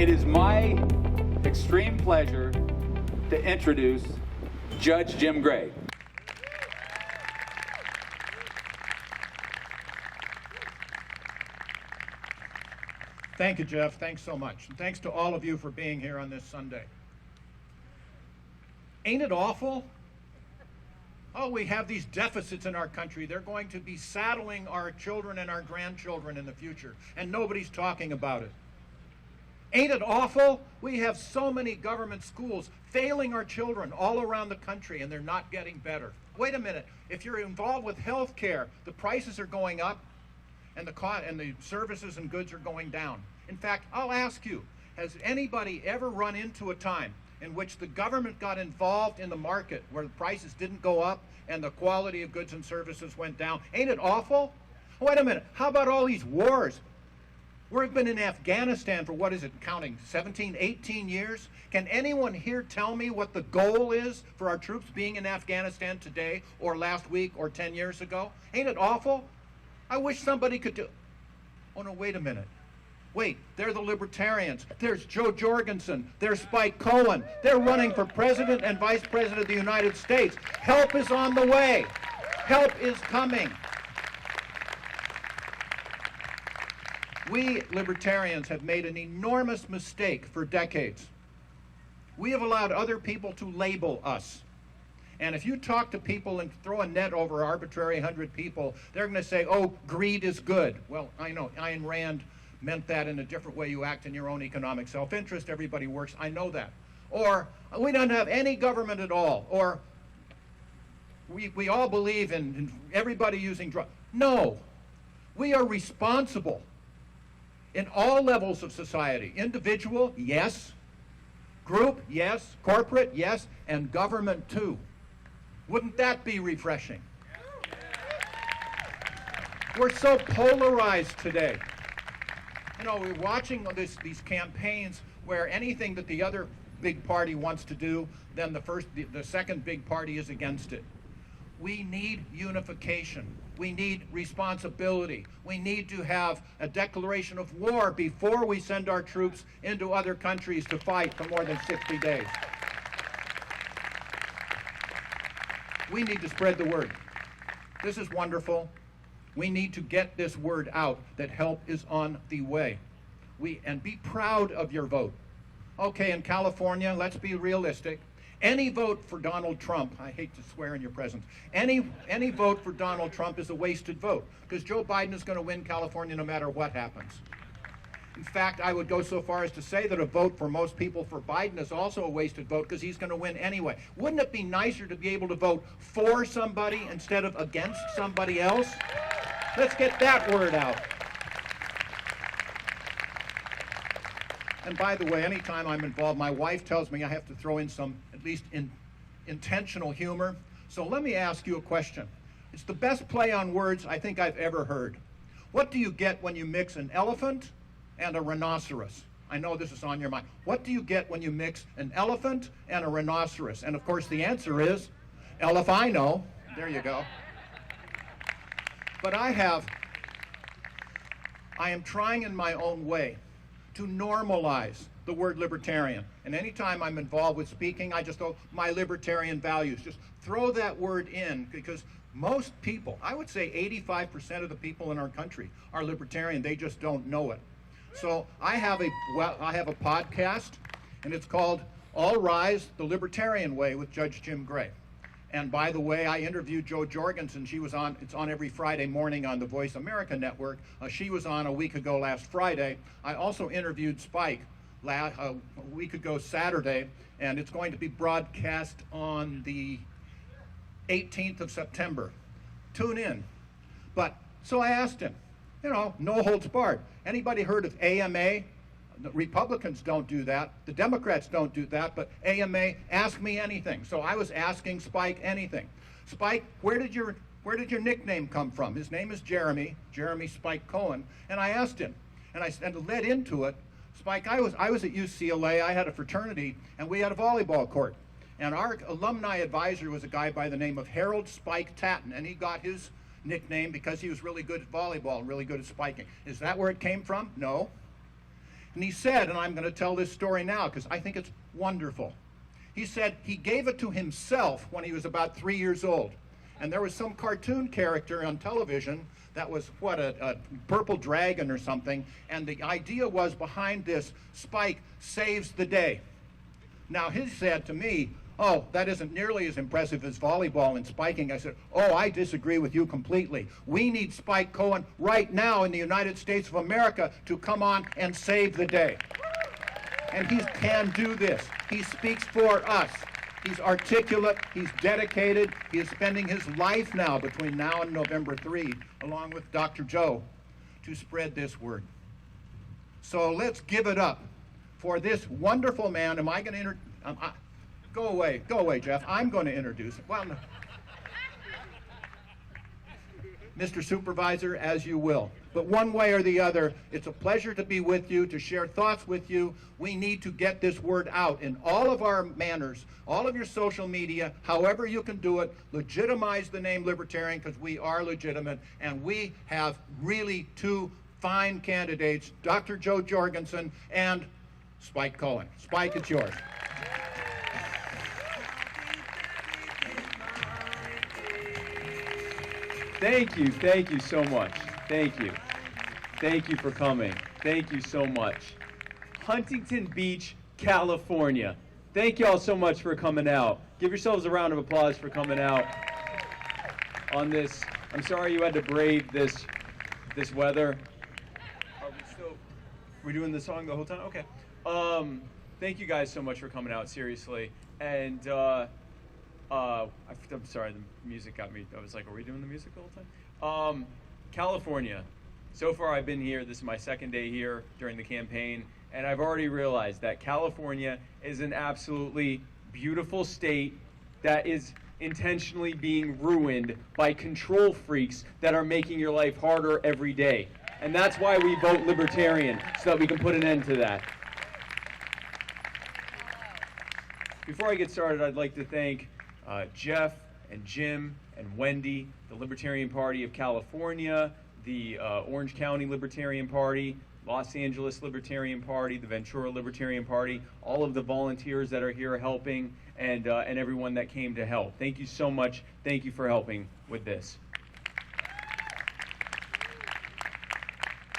It is my extreme pleasure to introduce Judge Jim Gray. Thank you, Jeff. Thanks so much. And thanks to all of you for being here on this Sunday. Ain't it awful? Oh, we have these deficits in our country. They're going to be saddling our children and our grandchildren in the future, and nobody's talking about it. Ain't it awful? We have so many government schools failing our children all around the country, and they're not getting better. Wait a minute. If you're involved with health care, the prices are going up, and the services and goods are going down. In fact, I'll ask you, has anybody ever run into a time in which the government got involved in the market where the prices didn't go up and the quality of goods and services went down? Ain't it awful? Wait a minute, how about all these wars? We've been in Afghanistan for, what is it, counting, 17, 18 years? Can anyone here tell me what the goal is for our troops being in Afghanistan today or last week or 10 years ago? Ain't it awful? I wish somebody could do. Oh no, wait a minute. Wait, they're the Libertarians. There's Joe Jorgensen. There's Spike Cohen. They're running for President and Vice President of the United States. Help is on the way. Help is coming. We Libertarians have made an enormous mistake for decades. We have allowed other people to label us. And if you talk to people and throw a net over arbitrary 100 people, they're going to say, oh, greed is good. Well, I know Ayn Rand meant that in a different way. You act in your own economic self-interest. Everybody works. I know that. Or we don't have any government at all. Or we all believe in everybody using drugs. No. We are responsible in all levels of society. Individual, yes. Group, yes. Corporate, yes. And government, too. Wouldn't that be refreshing? We're so polarized today. You know, we're watching these campaigns where anything that the other big party wants to do, then the second big party is against it. We need unification. We need responsibility. We need to have a declaration of war before we send our troops into other countries to fight for more than 60 days. We need to spread the word. This is wonderful. We need to get this word out that help is on the way. And be proud of your vote. Okay, in California, let's be realistic. Any vote for Donald Trump, I hate to swear in your presence, any vote for Donald Trump is a wasted vote because Joe Biden is going to win California no matter what happens. In fact, I would go so far as to say that a vote for most people for Biden is also a wasted vote because he's going to win anyway. Wouldn't it be nicer to be able to vote for somebody instead of against somebody else? Let's get that word out. And by the way, anytime I'm involved, my wife tells me I have to throw in some, at least intentional humor. So let me ask you a question. It's the best play on words I think I've ever heard. What do you get when you mix an elephant and a rhinoceros? I know this is on your mind. What do you get when you mix an elephant and a rhinoceros? And of course the answer is, Elephino. There you go. But I am trying in my own way to normalize the word libertarian. And anytime I'm involved with speaking, I just go, my libertarian values. Just throw that word in because most people, I would say 85% of the people in our country are libertarian. They just don't know it. So I have a podcast, and it's called All Rise, the Libertarian Way with Judge Jim Gray. And by the way, I interviewed Jo Jorgensen. It's on every Friday morning on the Voice America Network. She was on a week ago last Friday. I also interviewed Spike a week ago Saturday, and it's going to be broadcast on the 18th of September. Tune in. So I asked him, no holds barred. Anybody heard of AMA? The Republicans don't do that. The Democrats don't do that, but AMA, ask me anything. So I was asking Spike anything. Spike, where did your nickname come from? His name is Jeremy Spike Cohen. And I asked him, and led into it, Spike, I was at UCLA, I had a fraternity, and we had a volleyball court. And our alumni advisor was a guy by the name of Harold Spike Tatton, and he got his nickname because he was really good at volleyball and really good at spiking. Is that where it came from? No. And he said, and I'm going to tell this story now because I think it's wonderful. He said he gave it to himself when he was about 3 years old. And there was some cartoon character on television that was, what, a purple dragon or something. And the idea was behind this, Spike saves the day. Now, he said to me, oh, that isn't nearly as impressive as volleyball and spiking. I said, oh, I disagree with you completely. We need Spike Cohen right now in the United States of America to come on and save the day. And he can do this. He speaks for us. He's articulate, he's dedicated, he is spending his life now between now and November 3, along with Dr. Joe, to spread this word. So let's give it up for this wonderful man. Am I going to go away, Jeff. I'm going to introduce him. Well, no. Mr. Supervisor, as you will. But one way or the other, it's a pleasure to be with you, to share thoughts with you. We need to get this word out in all of our manners, all of your social media, however you can do it. Legitimize the name Libertarian because we are legitimate, and we have really two fine candidates, Dr. Joe Jorgensen and Spike Cohen. Spike, it's yours. Thank you so much. Thank you for coming. Thank you so much. Huntington Beach, California. Thank you all so much for coming out. Give yourselves a round of applause for coming out on this. I'm sorry you had to brave this weather. Are we doing the song the whole time? Okay. Thank you guys so much for coming out, seriously. And I'm sorry, the music got me. I was like, are we doing the music the whole time? California. So far I've been here. This is my second day here during the campaign, and I've already realized that California is an absolutely beautiful state that is intentionally being ruined by control freaks that are making your life harder every day. And that's why we vote Libertarian, so that we can put an end to that. Before I get started, I'd like to thank Jeff and Jim and Wendy, the Libertarian Party of California, the Orange County Libertarian Party, Los Angeles Libertarian Party, the Ventura Libertarian Party, all of the volunteers that are here helping, and everyone that came to help. Thank you so much. Thank you for helping with this.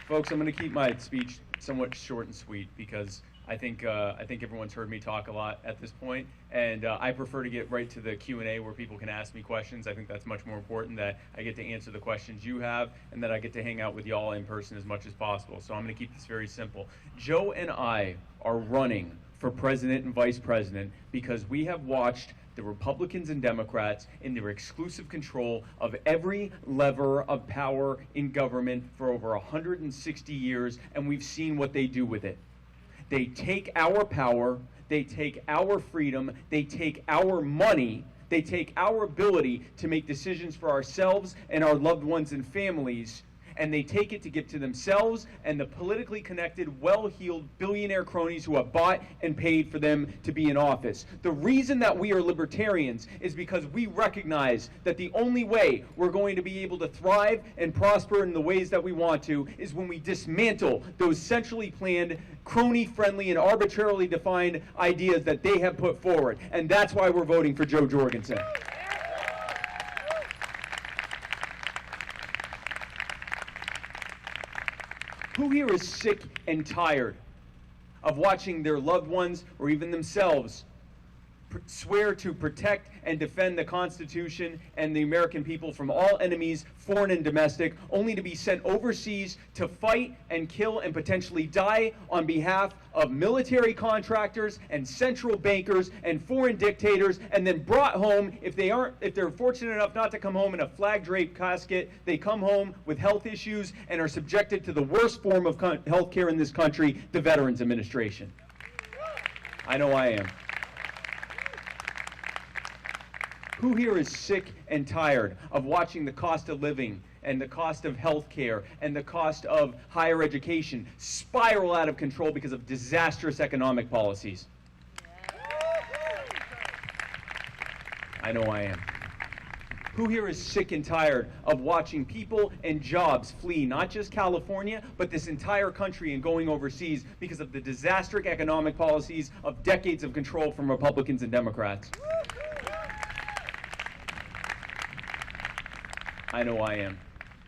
Folks, I'm going to keep my speech somewhat short and sweet because I think everyone's heard me talk a lot at this point, and I prefer to get right to the Q&A where people can ask me questions. I think that's much more important, that I get to answer the questions you have, and that I get to hang out with y'all in person as much as possible. So I'm going to keep this very simple. Joe and I are running for president and vice president because we have watched the Republicans and Democrats in their exclusive control of every lever of power in government for over 160 years, and we've seen what they do with it. They take our power, they take our freedom, they take our money, they take our ability to make decisions for ourselves and our loved ones and families, and they take it to give to themselves and the politically connected, well-heeled billionaire cronies who have bought and paid for them to be in office. The reason that we are libertarians is because we recognize that the only way we're going to be able to thrive and prosper in the ways that we want to is when we dismantle those centrally planned, crony-friendly, and arbitrarily defined ideas that they have put forward. And that's why we're voting for Joe Jorgensen. Who here is sick and tired of watching their loved ones or even themselves swear to protect and defend the Constitution and the American people from all enemies, foreign and domestic, only to be sent overseas to fight and kill and potentially die on behalf of military contractors and central bankers and foreign dictators, and then brought home, if they're fortunate enough not to come home in a flag-draped casket, they come home with health issues and are subjected to the worst form of health care in this country, the Veterans Administration. I know I am. Who here is sick and tired of watching the cost of living and the cost of health care and the cost of higher education spiral out of control because of disastrous economic policies? I know I am. Who here is sick and tired of watching people and jobs flee not just California, but this entire country and going overseas because of the disastrous economic policies of decades of control from Republicans and Democrats? I know I am.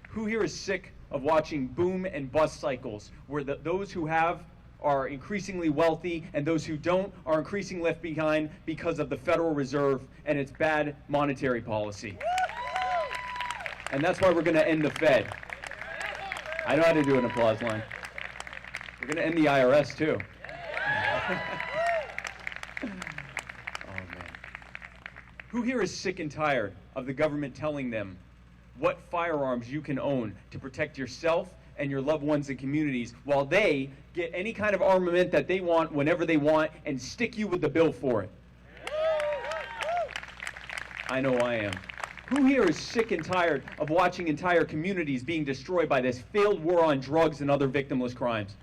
Who here is sick of watching boom and bust cycles where those who have are increasingly wealthy and those who don't are increasingly left behind because of the Federal Reserve and its bad monetary policy? And that's why we're going to end the Fed. I know how to do an applause line. We're going to end the IRS too. Oh man. Who here is sick and tired of the government telling them what firearms you can own to protect yourself and your loved ones and communities while they get any kind of armament that they want whenever they want and stick you with the bill for it? I know I am. Who here is sick and tired of watching entire communities being destroyed by this failed war on drugs and other victimless crimes?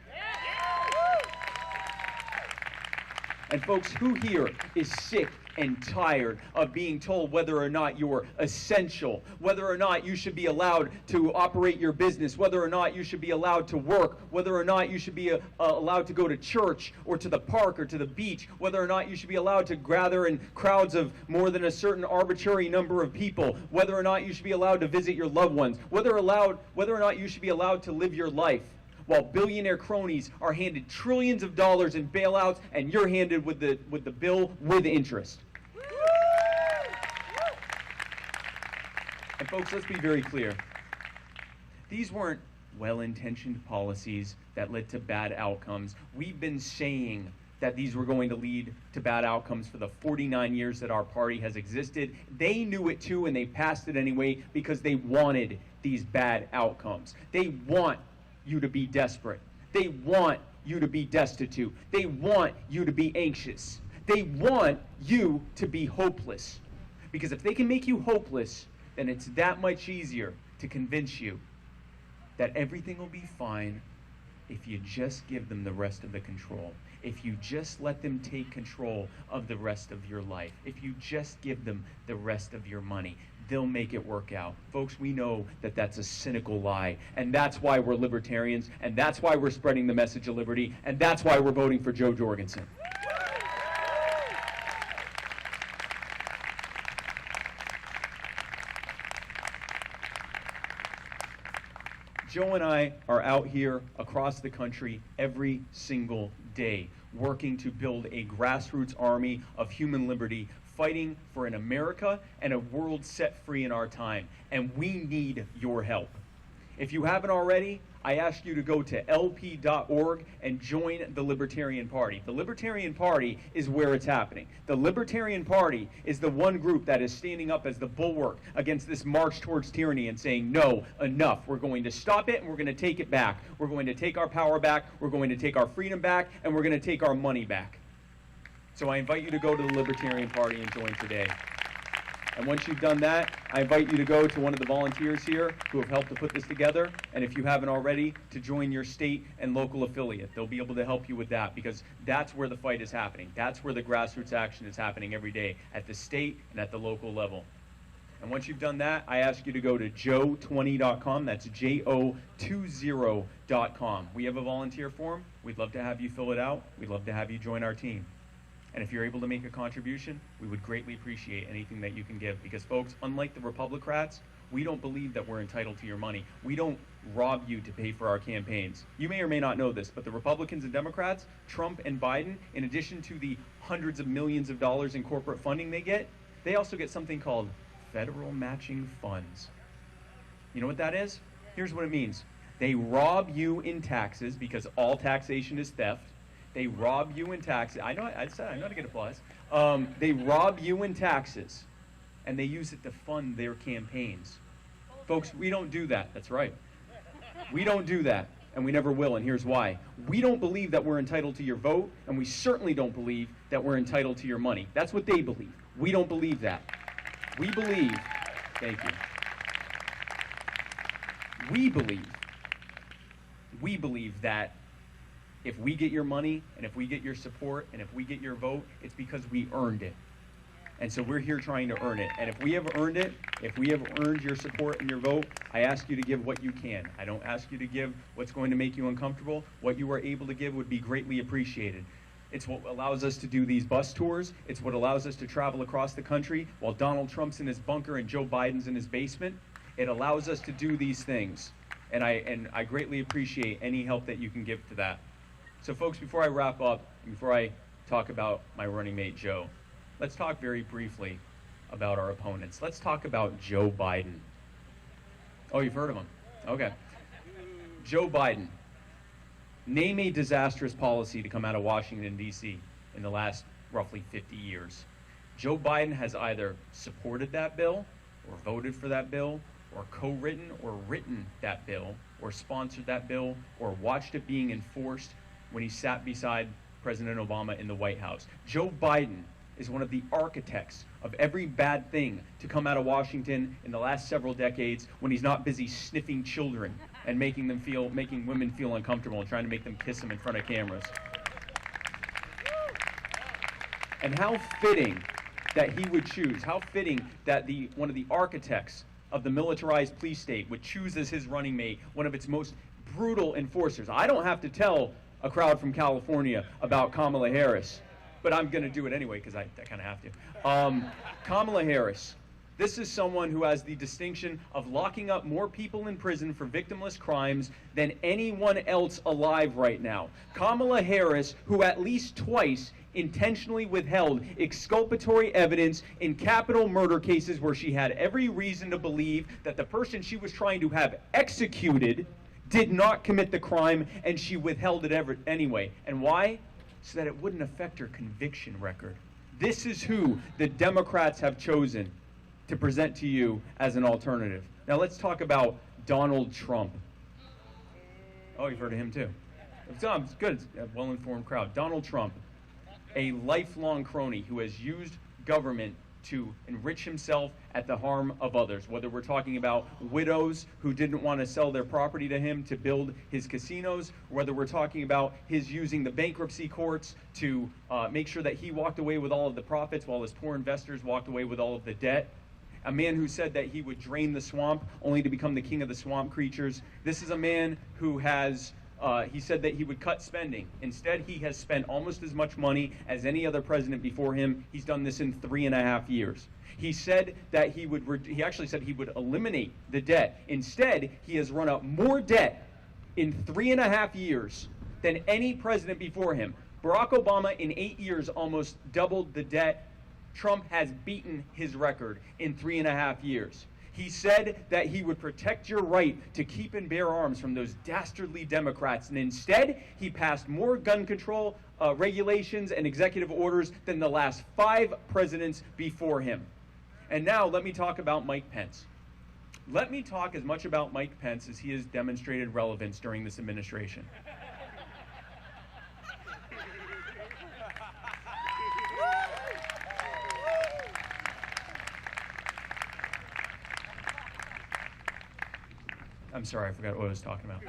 And folks, who here is sick and tired of being told whether or not you're essential, whether or not you should be allowed to operate your business, whether or not you should be allowed to work, whether or not you should be allowed to go to church or to the park or to the beach, whether or not you should be allowed to gather in crowds of more than a certain arbitrary number of people, whether or not you should be allowed to visit your loved ones, whether or not you should be allowed to live your life, while billionaire cronies are handed trillions of dollars in bailouts and you're handed with the bill with interest. And folks, let's be very clear. These weren't well-intentioned policies that led to bad outcomes. We've been saying that these were going to lead to bad outcomes for the 49 years that our party has existed. They knew it too, and they passed it anyway because they wanted these bad outcomes. They want you to be desperate. They want you to be destitute. They want you to be anxious. They want you to be hopeless. Because if they can make you hopeless, then it's that much easier to convince you that everything will be fine if you just give them the rest of the control. If you just let them take control of the rest of your life. If you just give them the rest of your money. They'll make it work out. Folks, we know that that's a cynical lie, and that's why we're libertarians, and that's why we're spreading the message of liberty, and that's why we're voting for Joe Jorgensen. Joe and I are out here across the country every single day, working to build a grassroots army of human liberty, fighting for an America and a world set free in our time. And we need your help. If you haven't already, I ask you to go to lp.org and join the Libertarian Party. The Libertarian Party is where it's happening. The Libertarian Party is the one group that is standing up as the bulwark against this march towards tyranny and saying, no, enough. We're going to stop it and we're going to take it back. We're going to take our power back. We're going to take our freedom back, and we're going to take our money back. So I invite you to go to the Libertarian Party and join today. And once you've done that, I invite you to go to one of the volunteers here who have helped to put this together. And if you haven't already, to join your state and local affiliate. They'll be able to help you with that, because that's where the fight is happening. That's where the grassroots action is happening every day, at the state and at the local level. And once you've done that, I ask you to go to joe20.com. That's JO20.com. We have a volunteer form. We'd love to have you fill it out. We'd love to have you join our team. And if you're able to make a contribution, we would greatly appreciate anything that you can give. Because folks, unlike the Republicrats, we don't believe that we're entitled to your money. We don't rob you to pay for our campaigns. You may or may not know this, but the Republicans and Democrats, Trump and Biden, in addition to the hundreds of millions of dollars in corporate funding they get, they also get something called federal matching funds. You know what that is? Here's what it means. They rob you in taxes, because all taxation is theft. They rob you in taxes. I know how to get applause. They rob you in taxes, and they use it to fund their campaigns. Folks, we don't do that. That's right. We don't do that, and we never will, and here's why. We don't believe that we're entitled to your vote, and we certainly don't believe that we're entitled to your money. That's what they believe. We don't believe that. We believe, thank you. We believe that if we get your money, and if we get your support, and if we get your vote, it's because we earned it. And so we're here trying to earn it. And if we have earned it, if we have earned your support and your vote, I ask you to give what you can. I don't ask you to give what's going to make you uncomfortable. What you are able to give would be greatly appreciated. It's what allows us to do these bus tours. It's what allows us to travel across the country while Donald Trump's in his bunker and Joe Biden's in his basement. It allows us to do these things. And I greatly appreciate any help that you can give to that. So folks, before I wrap up, before I talk about my running mate, Joe, let's talk very briefly about our opponents. Let's talk about Joe Biden. Oh, you've heard of him? Okay. Joe Biden. Name a disastrous policy to come out of Washington, D.C. in the last roughly 50 years. Joe Biden has either supported that bill, or voted for that bill, or co-written or written that bill, or sponsored that bill, or watched it being enforced when he sat beside President Obama in the White House. Joe Biden is one of the architects of every bad thing to come out of Washington in the last several decades when he's not busy sniffing children and making women feel uncomfortable and trying to make them kiss him in front of cameras. And how fitting that he would choose, how fitting that one of the architects of the militarized police state would choose as his running mate one of its most brutal enforcers. I don't have to tell a crowd from California about Kamala Harris, but I'm going to do it anyway because I kind of have to. Kamala Harris. This is someone who has the distinction of locking up more people in prison for victimless crimes than anyone else alive right now. Kamala Harris, who at least twice intentionally withheld exculpatory evidence in capital murder cases where she had every reason to believe that the person she was trying to have executed did not commit the crime, and she withheld it anyway. And why? So that it wouldn't affect her conviction record. This is who the Democrats have chosen to present to you as an alternative. Now let's talk about Donald Trump. Oh, you've heard of him too. It's good, it's a well-informed crowd. Donald Trump, a lifelong crony who has used government to enrich himself at the harm of others, whether we're talking about widows who didn't want to sell their property to him to build his casinos, or whether we're talking about his using the bankruptcy courts to make sure that he walked away with all of the profits while his poor investors walked away with all of the debt. A man who said that he would drain the swamp only to become the king of the swamp creatures. This is a man who has he said that he would cut spending. Instead, he has spent almost as much money as any other president before him. He's done this in 3.5 years. He said that he actually said he would eliminate the debt. Instead, he has run up more debt in 3.5 years than any president before him. Barack Obama in 8 years almost doubled the debt. Trump has beaten his record in 3.5 years. He said that he would protect your right to keep and bear arms from those dastardly Democrats, and instead he passed more gun control regulations and executive orders than the last 5 presidents before him. And now let me talk about Mike Pence. Let me talk as much about Mike Pence as he has demonstrated relevance during this administration. I'm sorry, I forgot what I was talking about.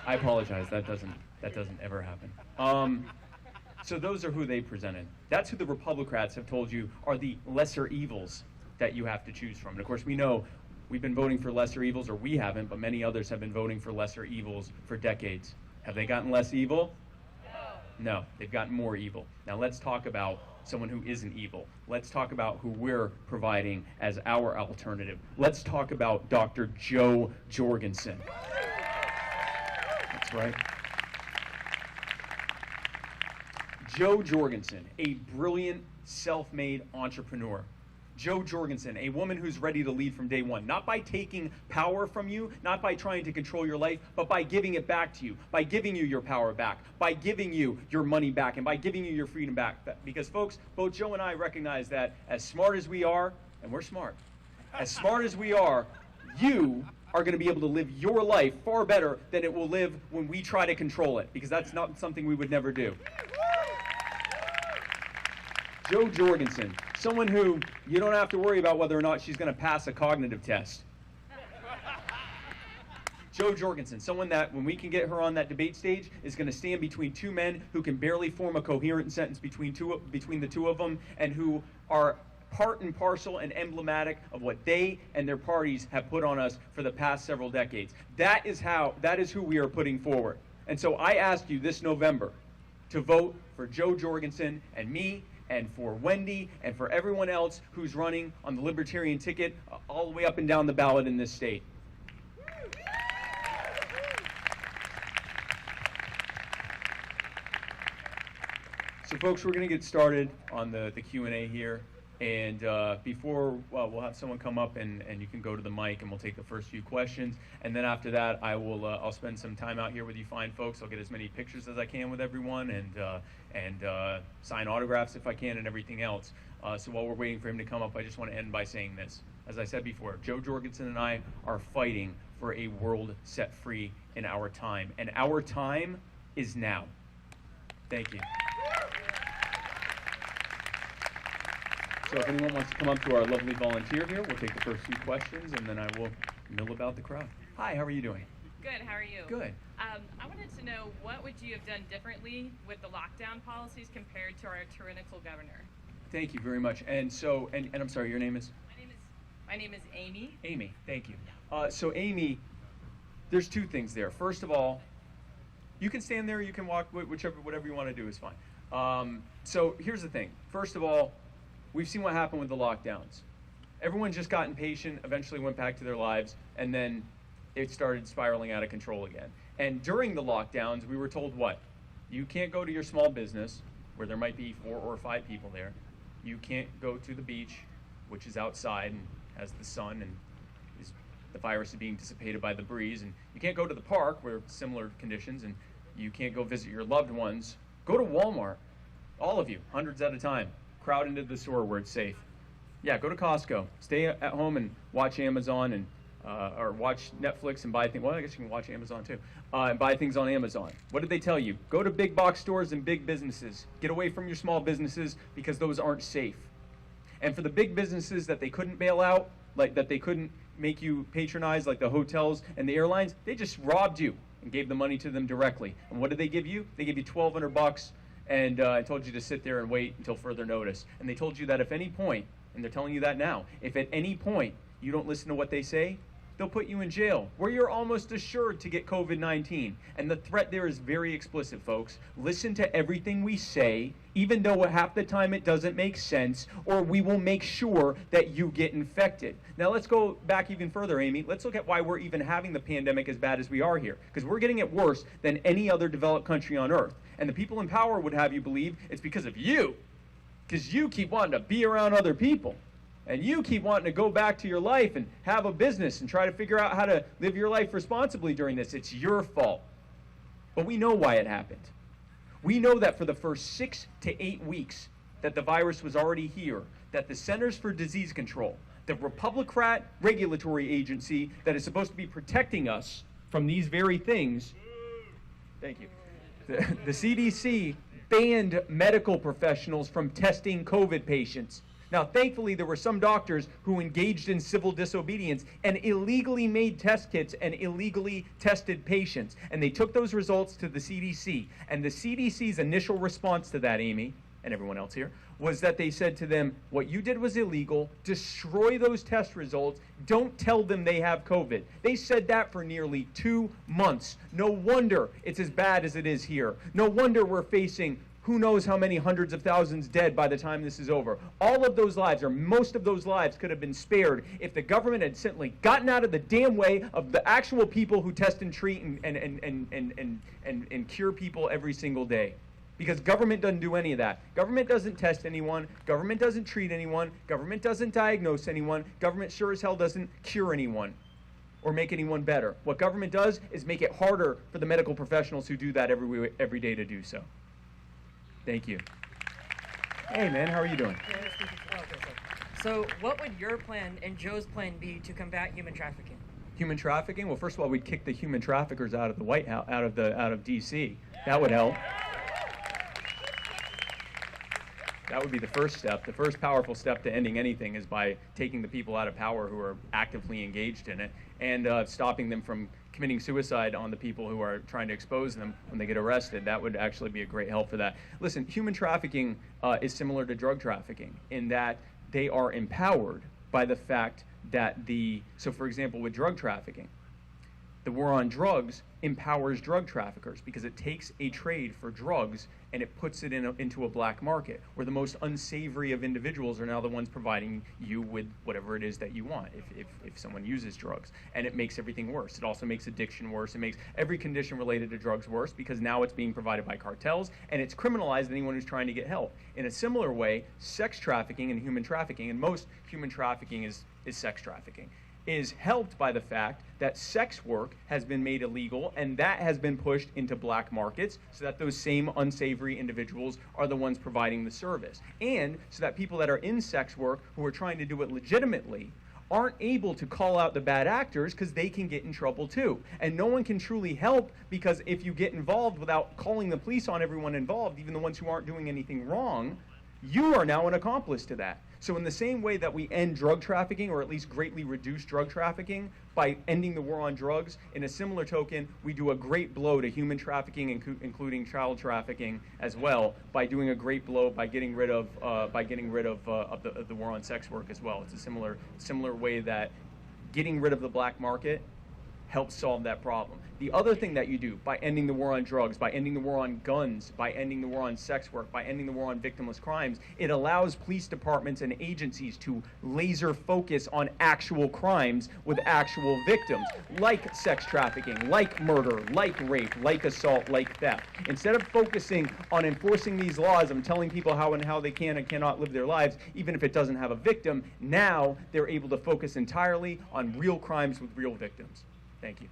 I apologize. That doesn't ever happen. So those are who they presented. That's who the Republicrats have told you are the lesser evils that you have to choose from. And of course, we know we've been voting for lesser evils, or we haven't, but many others have been voting for lesser evils for decades. Have they gotten less evil? No, they've gotten more evil. Now let's talk about someone who isn't evil. Let's talk about who we're providing as our alternative. Let's talk about Dr. Joe Jorgensen. That's right. Joe Jorgensen, a brilliant, self-made entrepreneur. Joe Jorgensen, a woman who's ready to lead from day one, not by taking power from you, not by trying to control your life, but by giving it back to you, by giving you your power back, by giving you your money back, and by giving you your freedom back. Because folks, both Joe and I recognize that as smart as we are, and we're smart, as smart as we are, you are going to be able to live your life far better than it will live when we try to control it, because that's not something we would never do. Joe Jorgensen, someone who you don't have to worry about whether or not she's going to pass a cognitive test. Joe Jorgensen, someone that when we can get her on that debate stage is going to stand between two men who can barely form a coherent sentence between the two of them, and who are part and parcel and emblematic of what they and their parties have put on us for the past several decades. That is who we are putting forward. And so I ask you this November to vote for Joe Jorgensen and me, and for Wendy, and for everyone else who's running on the Libertarian ticket all the way up and down the ballot in this state. So folks, we're going to get started on the Q&A here. And before, we'll have someone come up and you can go to the mic and we'll take the first few questions. And then after that, I'll spend some time out here with you fine folks. I'll get as many pictures as I can with everyone and sign autographs if I can and everything else. So while we're waiting for him to come up, I just want to end by saying this. As I said before, Joe Jorgensen and I are fighting for a world set free in our time. And our time is now. Thank you. So if anyone wants to come up to our lovely volunteer here, we'll take the first few questions, and then I will mill about the crowd. Hi, how are you doing? Good, how are you? Good. I wanted to know, what would you have done differently with the lockdown policies compared to our tyrannical governor? Thank you very much. And so, and I'm sorry, your name is? My name is Amy. Amy, thank you. So Amy, there's two things there. First of all, you can stand there, you can walk, whatever you want to do is fine. So here's the thing. First of all, we've seen what happened with the lockdowns. Everyone just got impatient, eventually went back to their lives, and then it started spiraling out of control again. And during the lockdowns, we were told what? You can't go to your small business, where there might be 4 or 5 people there. You can't go to the beach, which is outside and has the sun, and the virus is being dissipated by the breeze. And you can't go to the park, where similar conditions, and you can't go visit your loved ones. Go to Walmart, all of you, hundreds at a time. Crowd into the store where it's safe. Yeah, go to Costco. Stay at home and watch Amazon and or watch Netflix and buy things. Well, I guess you can watch Amazon too. And buy things on Amazon. What did they tell you? Go to big box stores and big businesses. Get away from your small businesses because those aren't safe. And for the big businesses that they couldn't bail out, like that they couldn't make you patronize, like the hotels and the airlines, they just robbed you and gave the money to them directly. And what did they give you? They gave you $1,200 and I told you to sit there and wait until further notice. And they told you that if any point, and they're telling you that now, if at any point you don't listen to what they say, they'll put you in jail, where you're almost assured to get COVID-19. And the threat there is very explicit, folks. Listen to everything we say, even though half the time it doesn't make sense, or we will make sure that you get infected. Now let's go back even further, Amy. Let's look at why we're even having the pandemic as bad as we are here. Because we're getting it worse than any other developed country on earth. And the people in power would have you believe it's because of you. Because you keep wanting to be around other people. And you keep wanting to go back to your life and have a business and try to figure out how to live your life responsibly during this. It's your fault. But we know why it happened. We know that for the first 6 to 8 weeks that the virus was already here, that the Centers for Disease Control, the Republican regulatory agency that is supposed to be protecting us from these very things, thank you, the CDC banned medical professionals from testing COVID patients. Now, thankfully, there were some doctors who engaged in civil disobedience and illegally made test kits and illegally tested patients. And they took those results to the CDC. And the CDC's initial response to that, Amy, and everyone else here, was that they said to them, what you did was illegal, destroy those test results, don't tell them they have COVID. They said that for nearly 2 months. No wonder it's as bad as it is here. No wonder we're facing who knows how many hundreds of thousands dead by the time this is over. All of those lives, or most of those lives, could have been spared if the government had simply gotten out of the damn way of the actual people who test and treat and cure people every single day. Because government doesn't do any of that. Government doesn't test anyone. Government doesn't treat anyone. Government doesn't diagnose anyone. Government sure as hell doesn't cure anyone or make anyone better. What government does is make it harder for the medical professionals who do that every day to do so. Thank you. Hey, man, how are you doing? So what would your plan and Joe's plan be to combat human trafficking? Human trafficking? Well, first of all, we'd kick the human traffickers out of the White House, out of D.C. That would help. That would be the first step. The first powerful step to ending anything is by taking the people out of power who are actively engaged in it and stopping them from committing suicide on the people who are trying to expose them when they get arrested. That would actually be a great help for that. Listen, human trafficking is similar to drug trafficking in that they are empowered by the fact that so for example, with drug trafficking, the war on drugs empowers drug traffickers because it takes a trade for drugs and it puts it into a black market where the most unsavory of individuals are now the ones providing you with whatever it is that you want if someone uses drugs. And it makes everything worse. It also makes addiction worse. It makes every condition related to drugs worse because now it's being provided by cartels and it's criminalized anyone who's trying to get help. In a similar way, sex trafficking and human trafficking, and most human trafficking is sex trafficking, is helped by the fact that sex work has been made illegal and that has been pushed into black markets so that those same unsavory individuals are the ones providing the service. And so that people that are in sex work who are trying to do it legitimately aren't able to call out the bad actors because they can get in trouble too. And no one can truly help because if you get involved without calling the police on everyone involved, even the ones who aren't doing anything wrong, you are now an accomplice to that. So in the same way that we end drug trafficking, or at least greatly reduce drug trafficking by ending the war on drugs, in a similar token, we do a great blow to human trafficking, including child trafficking as well, by doing a great blow by getting rid of the war on sex work as well. It's a similar way that getting rid of the black market helps solve that problem. The other thing that you do by ending the war on drugs, by ending the war on guns, by ending the war on sex work, by ending the war on victimless crimes, it allows police departments and agencies to laser focus on actual crimes with actual victims, like sex trafficking, like murder, like rape, like assault, like theft. Instead of focusing on enforcing these laws and telling people how they can and cannot live their lives, even if it doesn't have a victim, now they're able to focus entirely on real crimes with real victims. Thank you.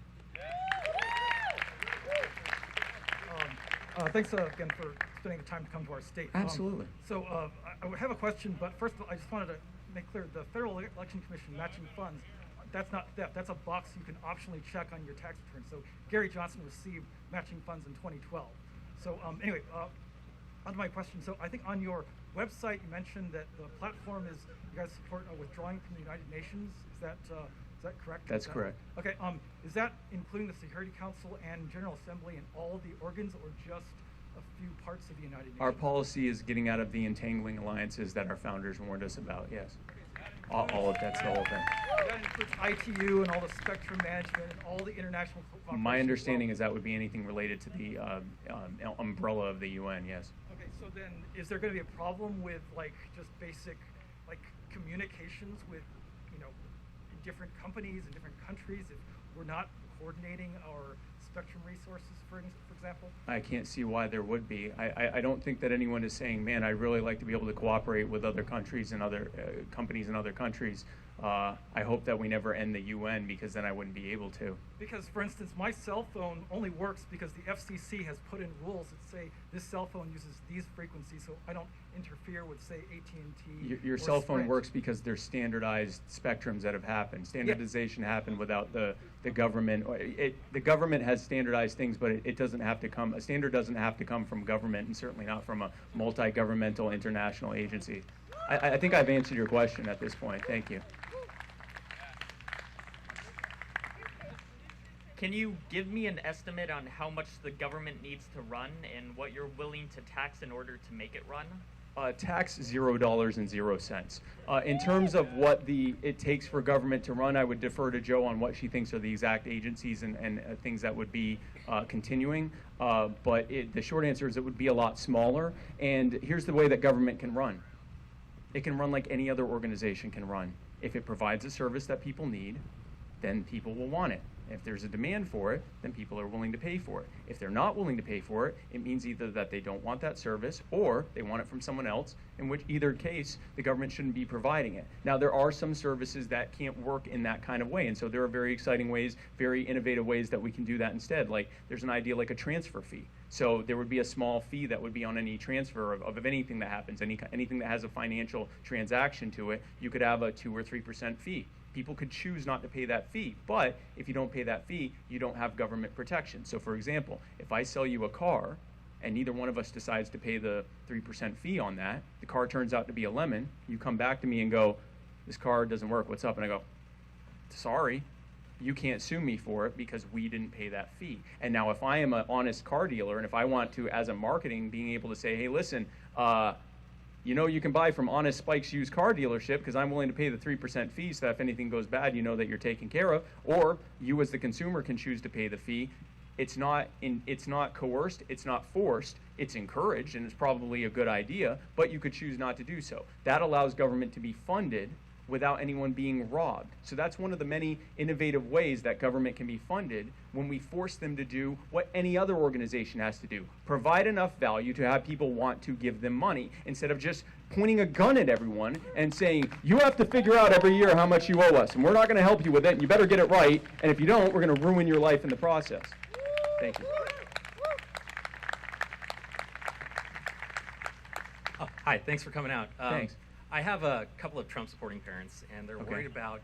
Thanks again for spending the time to come to our state. Absolutely. I have a question, but first of all, I just wanted to make clear the Federal Election Commission matching funds, that's not theft. That's a box you can optionally check on your tax return. So Gary Johnson received matching funds in 2012. So anyway, on to my question. So I think on your website you mentioned that the platform is you guys support withdrawing from the United Nations. Is that correct? That's correct. Okay. Is that including the Security Council and General Assembly and all the organs, or just a few parts of the United Nations? Our policy is getting out of the entangling alliances that our founders warned us about. Yes. All of that's the whole thing. That includes ITU and all the spectrum management and all the international. My understanding is that would be anything related to the umbrella of the UN. Yes. Okay. So then, is there going to be a problem with just basic communications with different companies in different countries if we're not coordinating our spectrum resources, for example? I can't see why there would be. I don't think that anyone is saying, man, I'd really like to be able to cooperate with other countries and other companies in other countries. I hope that we never end the UN because then I wouldn't be able to. Because, for instance, my cell phone only works because the FCC has put in rules that say this cell phone uses these frequencies, so I don't interfere with, say, AT&T. Your cell phone works because there's standardized spectrums that have happened. Standardization happened without the government. The government has standardized things, but it doesn't have to come. A standard doesn't have to come from government, and certainly not from a multi-governmental international agency. I think I've answered your question at this point. Thank you. Can you give me an estimate on how much the government needs to run and what you're willing to tax in order to make it run? Tax $0.00. In terms of what it takes for government to run, I would defer to Joe on what she thinks are the exact agencies and things that would be continuing. But the short answer is it would be a lot smaller. And here's the way that government can run. It can run like any other organization can run. If it provides a service that people need, then people will want it. If there's a demand for it, then people are willing to pay for it. If they're not willing to pay for it, it means either that they don't want that service or they want it from someone else, in which either case the government shouldn't be providing it. Now, there are some services that can't work in that kind of way, and so there are very exciting ways, very innovative ways that we can do that instead. Like there's an idea like a transfer fee. So there would be a small fee that would be on any transfer of anything that happens, anything that has a financial transaction to it. You could have a 2 or 3% fee. People could choose not to pay that fee, but if you don't pay that fee, you don't have government protection. So for example, if I sell you a car and neither one of us decides to pay the 3% fee on that, the car turns out to be a lemon, you come back to me and go, this car doesn't work, what's up? And I go, sorry, you can't sue me for it because we didn't pay that fee. And now if I am an honest car dealer and if I want to, as a marketing, being able to say, hey, listen, you know you can buy from Honest Spike's used car dealership because I'm willing to pay the 3% fee so that if anything goes bad, you know that you're taken care of. Or you as the consumer can choose to pay the fee. It's not coerced, it's not forced, it's encouraged, and it's probably a good idea, but you could choose not to do so. That allows government to be funded without anyone being robbed. So that's one of the many innovative ways that government can be funded when we force them to do what any other organization has to do. Provide enough value to have people want to give them money instead of just pointing a gun at everyone and saying, you have to figure out every year how much you owe us, and we're not going to help you with it, and you better get it right, and if you don't, we're going to ruin your life in the process. Thank you. Oh, hi, thanks for coming out. Thanks. I have a couple of Trump-supporting parents, and they're Okay. worried about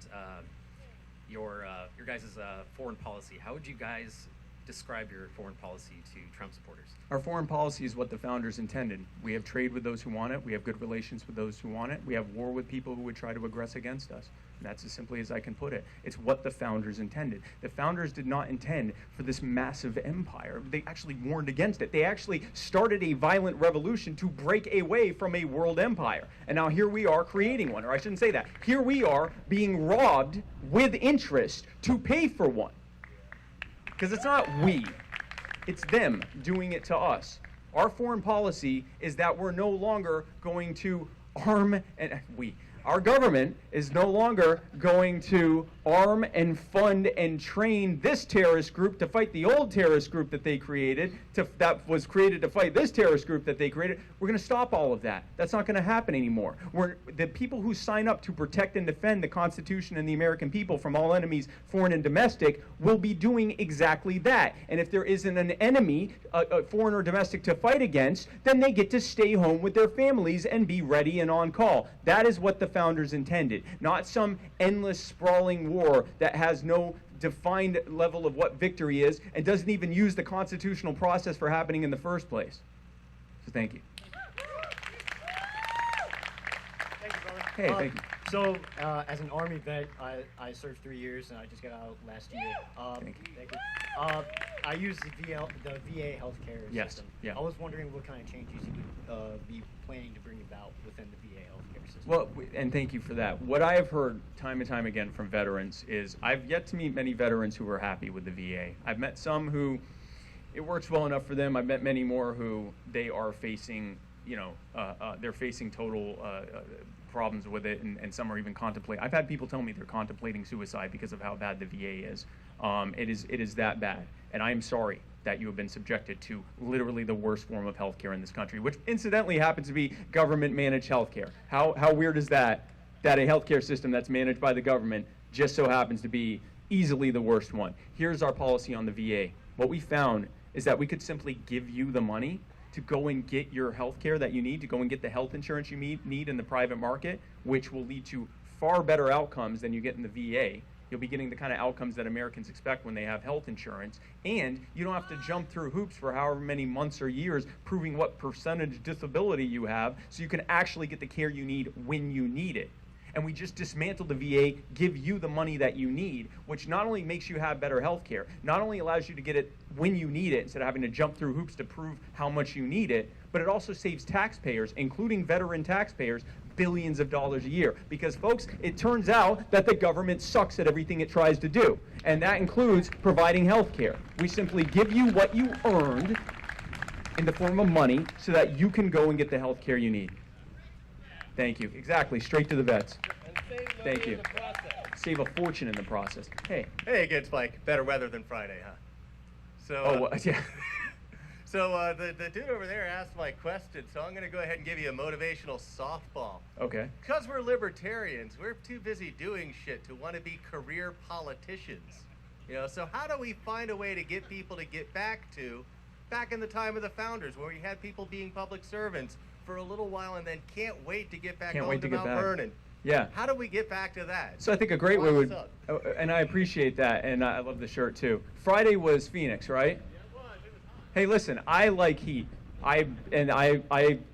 your guys' foreign policy. How would you guys describe your foreign policy to Trump supporters? Our foreign policy is what the founders intended. We have trade with those who want it. We have good relations with those who want it. We have war with people who would try to aggress against us. And that's as simply as I can put it. It's what the founders intended. The founders did not intend for this massive empire. They actually warned against it. They actually started a violent revolution to break away from a world empire. And now here we are creating one, or I shouldn't say that. Here we are being robbed with interest to pay for one. Because it's not we, it's them doing it to us. Our foreign policy is that we're no longer going to arm, and our government is no longer going to arm and fund and train this terrorist group to fight the old terrorist group that they created, that was created to fight this terrorist group that they created. We're going to stop all of that. That's not going to happen anymore. The people who sign up to protect and defend the Constitution and the American people from all enemies, foreign and domestic, will be doing exactly that. And if there isn't an enemy, foreign or domestic, to fight against, then they get to stay home with their families and be ready and on call. That is what the founders intended, not some endless sprawling war that has no defined level of what victory is and doesn't even use the constitutional process for happening in the first place. So thank you. Thank you, brother. Hey, thank you. So, as an Army vet, I served 3 years and I just got out last year. Thank you. Thank you. I use the VA healthcare Yes, system. yeah. I was wondering what kind of changes you would be planning to bring about within the VA healthcare system. Well, and thank you for that. What I have heard time and time again from veterans is I've yet to meet many veterans who are happy with the VA. I've met some who it works well enough for them. I've met many more who they are facing, they're facing total problems with it, and some are even contemplating. I've had people tell me they're contemplating suicide because of how bad the VA is. It is that bad, and I am sorry that you have been subjected to literally the worst form of healthcare in this country, which incidentally happens to be government-managed healthcare. How weird is that a healthcare system that's managed by the government just so happens to be easily the worst one? Here's our policy on the VA. What we found is that we could simply give you the money to go and get your health care that you need, to go and get the health insurance you need in the private market, which will lead to far better outcomes than you get in the VA. You'll be getting the kind of outcomes that Americans expect when they have health insurance, and you don't have to jump through hoops for however many months or years proving what percentage disability you have, so you can actually get the care you need when you need it. And we just dismantle the VA, give you the money that you need, which not only makes you have better health care, not only allows you to get it when you need it instead of having to jump through hoops to prove how much you need it, but it also saves taxpayers, including veteran taxpayers, billions of dollars a year. Because, folks, it turns out that the government sucks at everything it tries to do, and that includes providing health care. We simply give you what you earned in the form of money so that you can go and get the health care you need. Thank you. Exactly. Straight to the vets. Thank you. Save a fortune in the process. Hey. Hey again, Spike. Better weather than Friday, huh? So. Yeah. So the dude over there asked my question, so I'm going to go ahead and give you a motivational softball. Okay. Because we're libertarians, we're too busy doing shit to want to be career politicians. So how do we find a way to get people to get back in the time of the founders, where we had people being public servants for a little while and then can't wait to get back home to Mount Vernon? Yeah. How do we get back to that? So I think a great way would, and I appreciate that, and I love the shirt too. Friday was Phoenix, right? Hey, listen, I like heat. I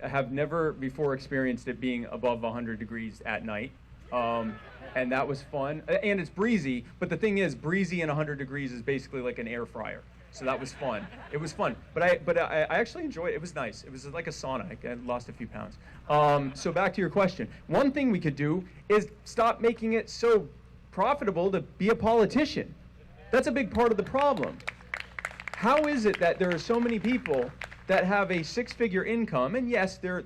have never before experienced it being above 100 degrees at night. And that was fun. And it's breezy, but the thing is, breezy and 100 degrees is basically like an air fryer. So that was fun. It was fun, but I actually enjoyed it. It was nice. It was like a sauna. I lost a few pounds. So back to your question. One thing we could do is stop making it so profitable to be a politician. That's a big part of the problem. How is it that there are so many people that have a six-figure income, and yes, their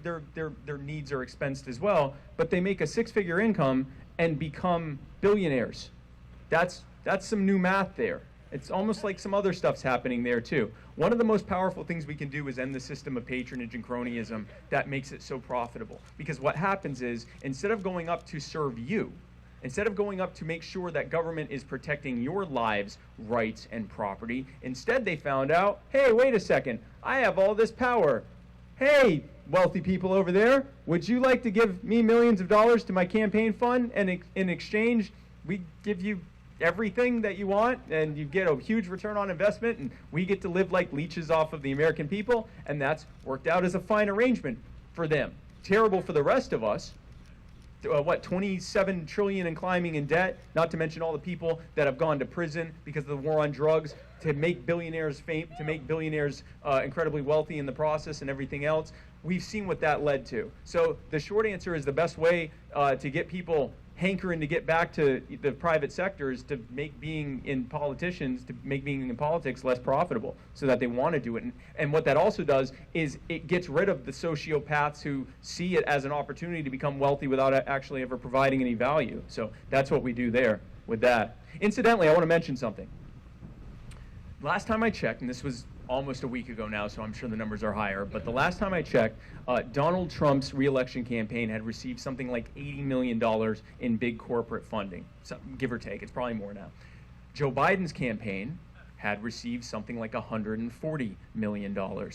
needs are expensed as well, but they make a six-figure income and become billionaires? That's some new math there. It's almost like some other stuff's happening there too. One of the most powerful things we can do is end the system of patronage and cronyism that makes it so profitable. Because what happens is, instead of going up to serve you, instead of going up to make sure that government is protecting your lives, rights, and property, instead they found out, hey, wait a second, I have all this power. Hey, wealthy people over there, would you like to give me millions of dollars to my campaign fund, and in exchange, we give you everything that you want, and you get a huge return on investment, and we get to live like leeches off of the American people, and that's worked out as a fine arrangement for them. Terrible for the rest of us. 27 trillion and climbing in debt, not to mention all the people that have gone to prison because of the war on drugs, to make billionaires incredibly wealthy in the process and everything else. We've seen what that led to. So the short answer is the best way to get people hankering to get back to the private sector is to make being in politics less profitable, so that they want to do it. And what that also does is it gets rid of the sociopaths who see it as an opportunity to become wealthy without actually ever providing any value. So that's what we do there with that. Incidentally, I want to mention something. Last time I checked, and this was almost a week ago now, so I'm sure the numbers are higher, but the last time I checked, Donald Trump's re-election campaign had received something like $80 million in big corporate funding, so, give or take. It's probably more now. Joe Biden's campaign had received something like $140 million.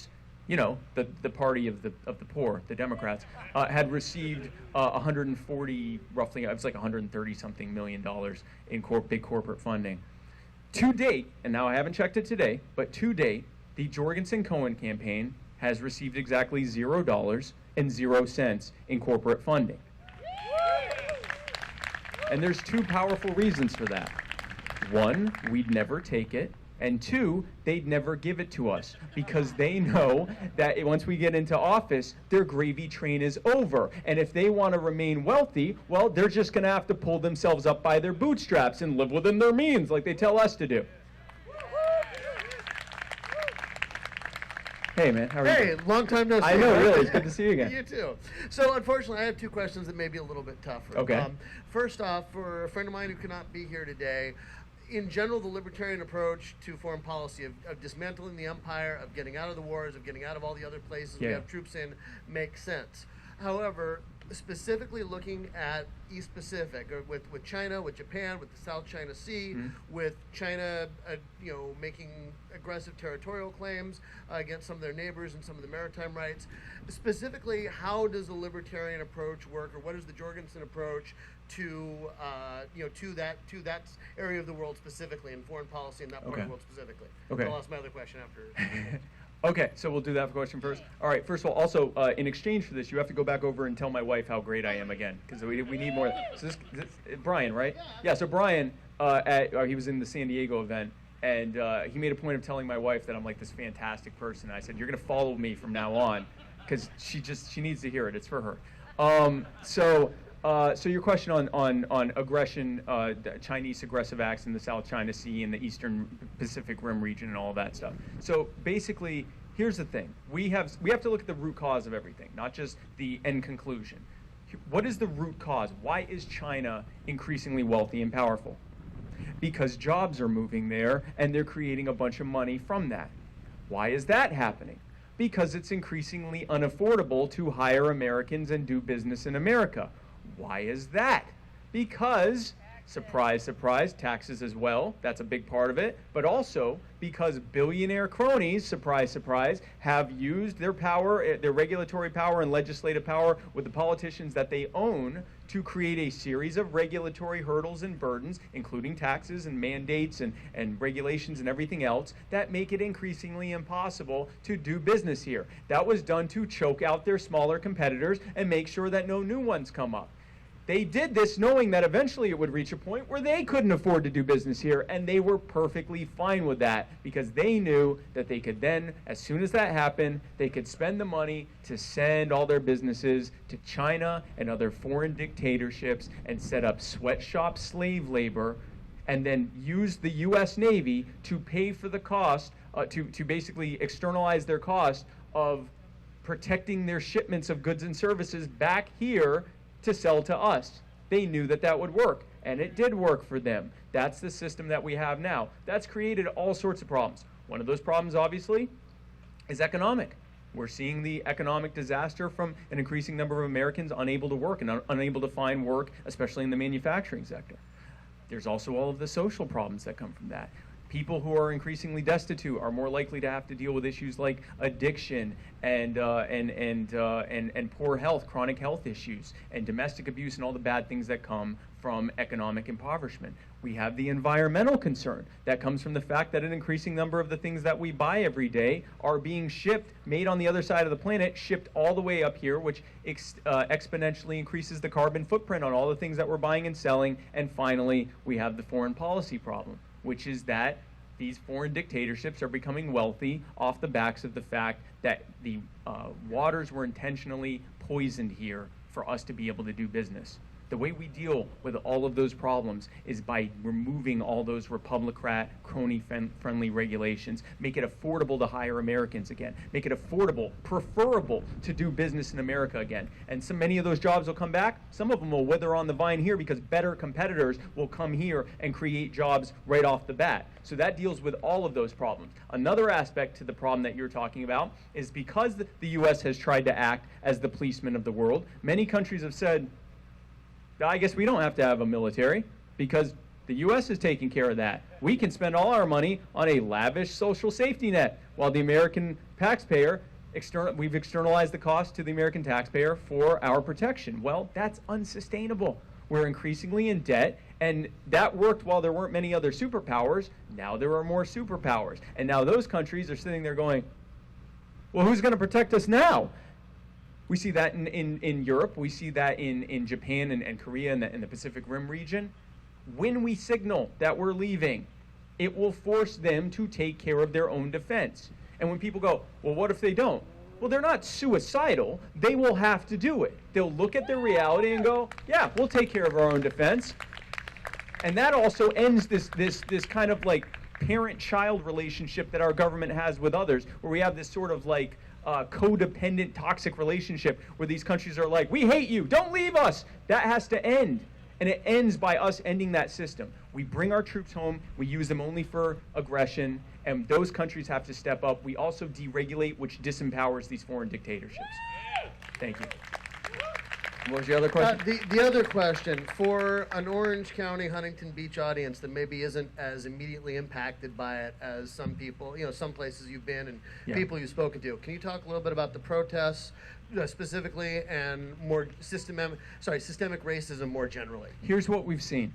You know, the party of the poor, the Democrats, had received 140, roughly, it was like 130 something million dollars in big corporate funding. To date, and now I haven't checked it today, but to date, the Jorgensen Cohen campaign has received exactly $0 and 0 cents in corporate funding. And there's two powerful reasons for that. One, we'd never take it. And two, they'd never give it to us, because they know that once we get into office, their gravy train is over. And if they want to remain wealthy, well, they're just going to have to pull themselves up by their bootstraps and live within their means like they tell us to do. Hey, man, how are you? Hey, long time no see. I know, really. It's good to see you again. You too. So, unfortunately, I have two questions that may be a little bit tougher. Okay. First off, for a friend of mine who cannot be here today, in general, the libertarian approach to foreign policy of dismantling the empire, of getting out of the wars, of getting out of all the other places we have troops in, makes sense. However, specifically looking at East Pacific, or with China, with Japan, with the South China Sea, with China, making aggressive territorial claims against some of their neighbors and some of the maritime rights. Specifically, how does the libertarian approach work, or what is the Jorgensen approach to that area of the world specifically, in foreign policy in that part of the world specifically? Okay. I'll ask my other question after. Okay, so we'll do that question first. All right, first of all, also, in exchange for this, you have to go back over and tell my wife how great I am again, because we need more. So this Brian, right? Yeah, so Brian, he was in the San Diego event, and he made a point of telling my wife that I'm like this fantastic person. And I said, you're going to follow me from now on, because she needs to hear it. It's for her. So your question on aggression, Chinese aggressive acts in the South China Sea and the Eastern Pacific Rim region and all that stuff. So basically, here's the thing. We have to look at the root cause of everything, not just the end conclusion. What is the root cause? Why is China increasingly wealthy and powerful? Because jobs are moving there and they're creating a bunch of money from that. Why is that happening? Because it's increasingly unaffordable to hire Americans and do business in America. Why is that? Because, surprise, surprise, taxes as well, that's a big part of it, but also because billionaire cronies, surprise, surprise, have used their power, their regulatory power and legislative power with the politicians that they own to create a series of regulatory hurdles and burdens, including taxes and mandates and regulations and everything else, that make it increasingly impossible to do business here. That was done to choke out their smaller competitors and make sure that no new ones come up. They did this knowing that eventually it would reach a point where they couldn't afford to do business here, and they were perfectly fine with that because they knew that they could then, as soon as that happened, they could spend the money to send all their businesses to China and other foreign dictatorships and set up sweatshop slave labor, and then use the U.S. Navy to pay for the cost, to basically externalize their cost of protecting their shipments of goods and services back here to sell to us. They knew that that would work, and it did work for them. That's the system that we have now. That's created all sorts of problems. One of those problems, obviously, is economic. We're seeing the economic disaster from an increasing number of Americans unable to work and unable to find work, especially in the manufacturing sector. There's also all of the social problems that come from that. People who are increasingly destitute are more likely to have to deal with issues like addiction and poor health, chronic health issues, and domestic abuse and all the bad things that come from economic impoverishment. We have the environmental concern that comes from the fact that an increasing number of the things that we buy every day are being shipped, made on the other side of the planet, shipped all the way up here, which exponentially increases the carbon footprint on all the things that we're buying and selling. And finally, we have the foreign policy problem, which is that these foreign dictatorships are becoming wealthy off the backs of the fact that the waters were intentionally poisoned here for us to be able to do business. The way we deal with all of those problems is by removing all those Republican, crony-friendly regulations, make it affordable to hire Americans again, make it affordable, preferable to do business in America again. And so many of those jobs will come back. Some of them will wither on the vine here because better competitors will come here and create jobs right off the bat. So that deals with all of those problems. Another aspect to the problem that you're talking about is because the U.S. has tried to act as the policeman of the world, many countries have said, I guess we don't have to have a military because the U.S. is taking care of that. We can spend all our money on a lavish social safety net while the American taxpayer, we've externalized the cost to the American taxpayer for our protection. Well, that's unsustainable. We're increasingly in debt, and that worked while there weren't many other superpowers. Now there are more superpowers. And now those countries are sitting there going, well, who's going to protect us now? We see that in Europe. We see that in Japan and Korea and in the Pacific Rim region. When we signal that we're leaving, it will force them to take care of their own defense. And when people go, well, what if they don't? Well, they're not suicidal. They will have to do it. They'll look at their reality and go, yeah, we'll take care of our own defense. And that also ends this kind of like parent-child relationship that our government has with others, where we have this sort of like codependent, toxic relationship where these countries are like, we hate you, don't leave us. That has to end. And it ends by us ending that system. We bring our troops home, we use them only for aggression, and those countries have to step up. We also deregulate, which disempowers these foreign dictatorships. Thank you. What was your other question? The other question, for an Orange County, Huntington Beach audience that maybe isn't as immediately impacted by it as some people, some places you've been and people you've spoken to, can you talk a little bit about the protests specifically and more systemic racism more generally? Here's what we've seen.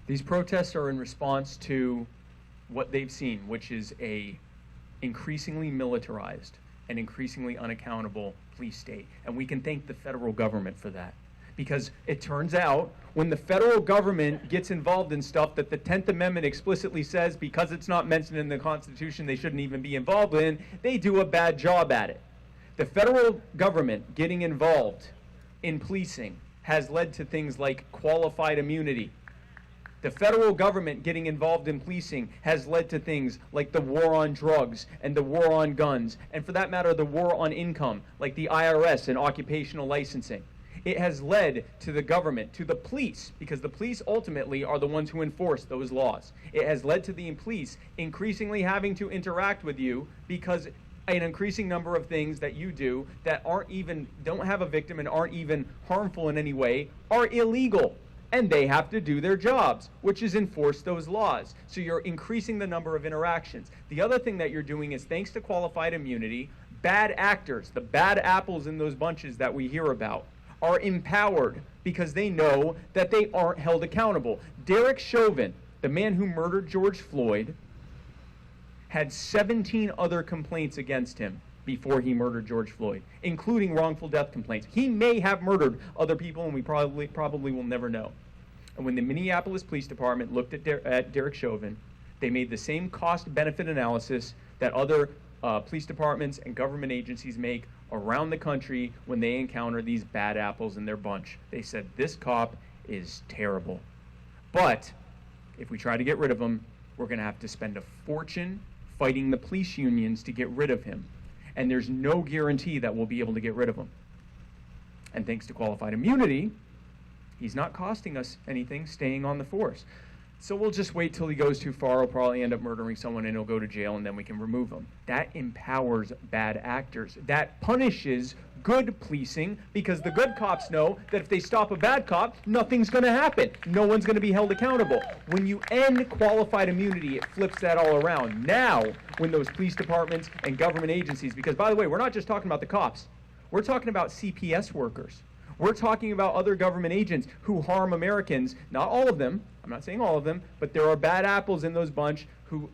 These protests are in response to what they've seen, which is a increasingly militarized and increasingly unaccountable police state. And we can thank the federal government for that. Because it turns out when the federal government gets involved in stuff that the 10th Amendment explicitly says, because it's not mentioned in the Constitution, they shouldn't even be involved in, they do a bad job at it. The federal government getting involved in policing has led to things like qualified immunity. The federal government getting involved in policing has led to things like the war on drugs and the war on guns, and for that matter, the war on income, like the IRS and occupational licensing. It has led to the government, to the police, because the police ultimately are the ones who enforce those laws. It has led to the police increasingly having to interact with you because an increasing number of things that you do that don't have a victim and aren't even harmful in any way are illegal. And they have to do their jobs, which is enforce those laws. So you're increasing the number of interactions. The other thing that you're doing is, thanks to qualified immunity, bad actors, the bad apples in those bunches that we hear about, are empowered because they know that they aren't held accountable. Derek Chauvin, the man who murdered George Floyd, had 17 other complaints against him before he murdered George Floyd, including wrongful death complaints. He may have murdered other people, and we probably will never know. And when the Minneapolis Police Department looked at Derek Chauvin, they made the same cost-benefit analysis that other police departments and government agencies make around the country when they encounter these bad apples in their bunch. They said, this cop is terrible. But if we try to get rid of him, we're going to have to spend a fortune fighting the police unions to get rid of him. And there's no guarantee that we'll be able to get rid of him. And thanks to qualified immunity, he's not costing us anything staying on the force. So we'll just wait till he goes too far. He'll probably end up murdering someone and he'll go to jail, and then we can remove him. That empowers bad actors. That punishes good policing, because the good cops know that if they stop a bad cop, nothing's going to happen. No one's going to be held accountable. When you end qualified immunity, it flips that all around. Now, when those police departments and government agencies, because by the way, we're not just talking about the cops. We're talking about CPS workers. We're talking about other government agents who harm Americans. Not all of them. I'm not saying all of them, but there are bad apples in those bunch who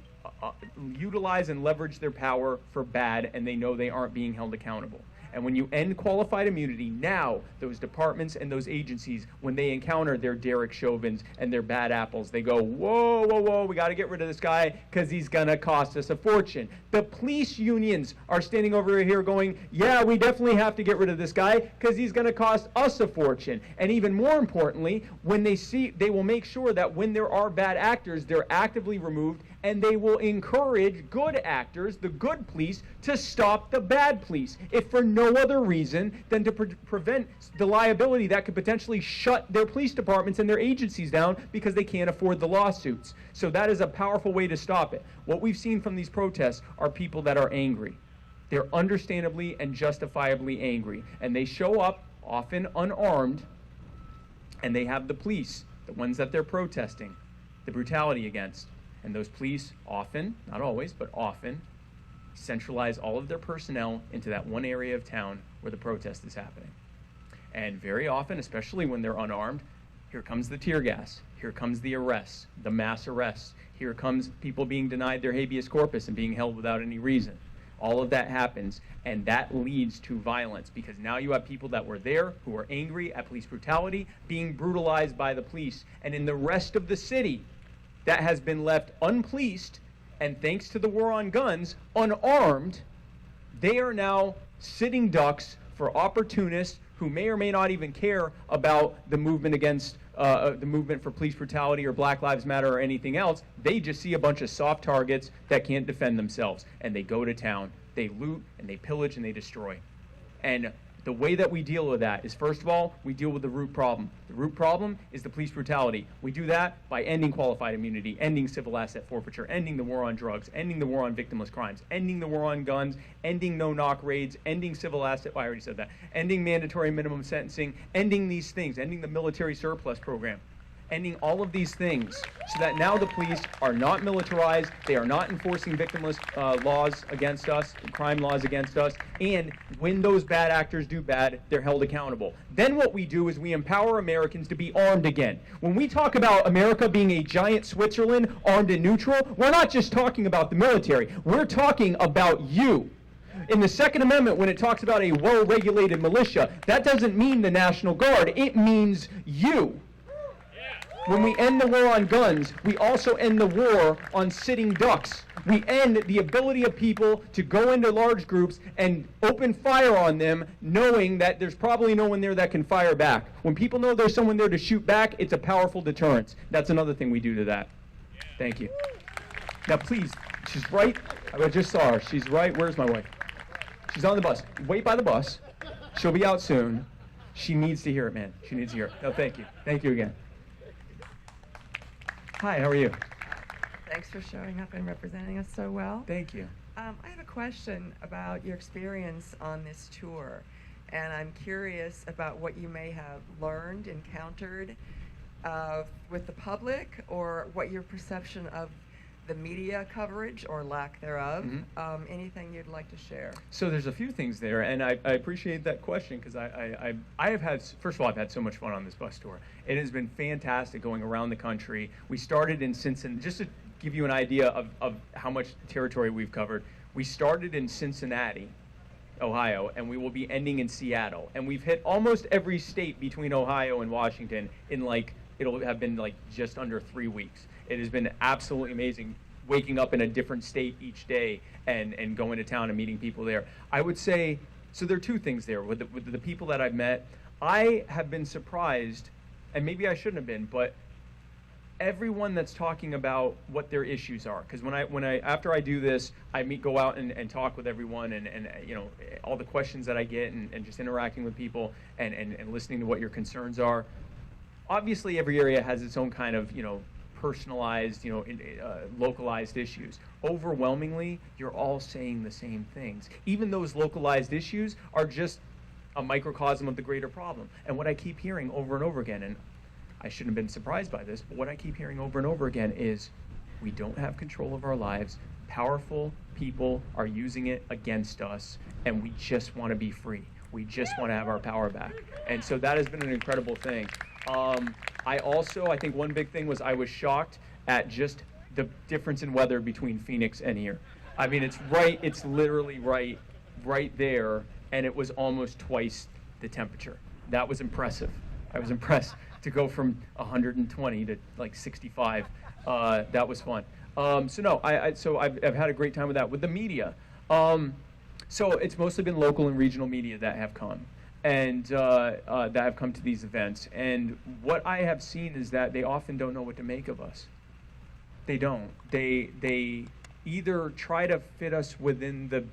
utilize and leverage their power for bad, and they know they aren't being held accountable. And when you end qualified immunity, now those departments and those agencies, when they encounter their Derek Chauvins and their bad apples, they go, whoa, whoa, whoa, we got to get rid of this guy because he's going to cost us a fortune. The police unions are standing over here going, yeah, we definitely have to get rid of this guy because he's going to cost us a fortune. And even more importantly, when they see, they will make sure that when there are bad actors, they're actively removed, and they will encourage good actors, the good police, to stop the bad police, if for no other reason than to prevent the liability that could potentially shut their police departments and their agencies down because they can't afford the lawsuits. So that is a powerful way to stop it. What we've seen from these protests are people that are angry. They're understandably and justifiably angry, and they show up, often unarmed, and they have the police, the ones that they're protesting, the brutality against. And those police often, not always, but often, centralize all of their personnel into that one area of town where the protest is happening. And very often, especially when they're unarmed, here comes the tear gas, here comes the arrests, the mass arrests, here comes people being denied their habeas corpus and being held without any reason. All of that happens, and that leads to violence, because now you have people that were there who are angry at police brutality being brutalized by the police. And in the rest of the city, that has been left unpoliced, and thanks to the war on guns, unarmed, they are now sitting ducks for opportunists who may or may not even care about the movement against the movement for police brutality or Black Lives Matter or anything else. They just see a bunch of soft targets that can't defend themselves, and they go to town. They loot and they pillage and they destroy. And the way that we deal with that is, first of all, we deal with the root problem. The root problem is the police brutality. We do that by ending qualified immunity, ending civil asset forfeiture, ending the war on drugs, ending the war on victimless crimes, ending the war on guns, ending no-knock raids, ending civil asset, I already said that, ending mandatory minimum sentencing, ending these things, ending the military surplus program, ending all of these things so that now the police are not militarized, they are not enforcing victimless laws against us, crime laws against us, and when those bad actors do bad, they're held accountable. Then what we do is we empower Americans to be armed again. When we talk about America being a giant Switzerland, armed and neutral, we're not just talking about the military, we're talking about you. In the Second Amendment, when it talks about a well-regulated militia, that doesn't mean the National Guard, it means you. When we end the war on guns, we also end the war on sitting ducks. We end the ability of people to go into large groups and open fire on them, knowing that there's probably no one there that can fire back. When people know there's someone there to shoot back, it's a powerful deterrence. That's another thing we do to that. Thank you. Now please, she's right. I just saw her. She's right. Where's my wife? She's on the bus. Wait by the bus. She'll be out soon. She needs to hear it, man. She needs to hear it. No, thank you. Thank you again. Hi, how are you? Thanks for showing up and representing us so well. Thank you. I have a question about your experience on this tour, and I'm curious about what you may have learned, encountered with the public, or what your perception of the media coverage or lack thereof. Anything you'd like to share? So there's a few things there, and I appreciate that question, because I have had, first of all, I've had so much fun on this bus tour. It has been fantastic going around the country. We started in Cincinnati, just to give you an idea of how much territory we've covered. We started in Cincinnati, Ohio, and we will be ending in Seattle. And we've hit almost every state between Ohio and Washington in like, it'll have been like just under 3 weeks. It has been absolutely amazing waking up in a different state each day and going to town and meeting people there. I would say, so there are two things there. With the people that I've met, I have been surprised, and maybe I shouldn't have been, but everyone that's talking about what their issues are, because when I after I do this, I go out and talk with everyone, and you know, all the questions that I get, and just interacting with people and listening to what your concerns are. Obviously, every area has its own kind of, you know, personalized, you know, localized issues. Overwhelmingly, you're all saying the same things. Even those localized issues are just a microcosm of the greater problem. And what I keep hearing over and over again, and I shouldn't have been surprised by this, but what I keep hearing over and over again is we don't have control of our lives. Powerful people are using it against us, and we just want to be free. We just want to have our power back. And so that has been an incredible thing. I think one big thing was I was shocked at just the difference in weather between Phoenix and here. I mean, it's literally right there, and it was almost twice the temperature. That was impressive. I was impressed to go from 120 to like 65. That was fun. So I've had a great time with that. With the media, so it's mostly been local and regional media that have come. And that have come to these events. And what I have seen is that they often don't know what to make of us. They don't. They either try to fit us within the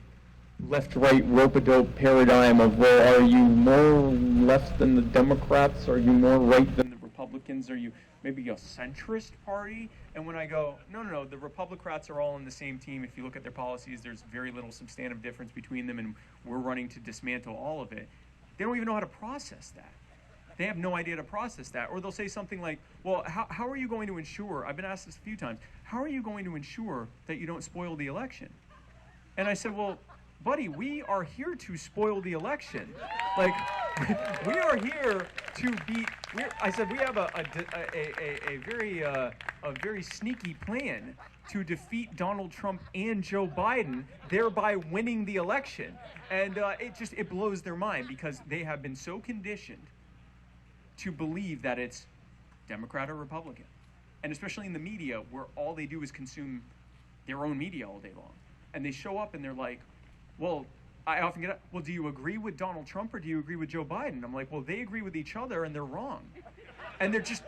left-right rope-a-dope paradigm of, well, are you more left than the Democrats? Are you more right than the Republicans? Are you maybe a centrist party? And when I go, no, the Republicrats are all on the same team. If you look at their policies, there's very little substantive difference between them, and we're running to dismantle all of it. They don't even know how to process that. They have no idea to process that. Or they'll say something like, well, how are you going to ensure, I've been asked this a few times, how are you going to ensure that you don't spoil the election? And I said, well, buddy, we are here to spoil the election. Like, we are here to be, I said, we have a very sneaky plan to defeat Donald Trump and Joe Biden, thereby winning the election. And it blows their mind, because they have been so conditioned to believe that it's Democrat or Republican. And especially in the media, where all they do is consume their own media all day long. And they show up and they're like, well, I often get, well, do you agree with Donald Trump or do you agree with Joe Biden? I'm like, well, they agree with each other and they're wrong. And they're just,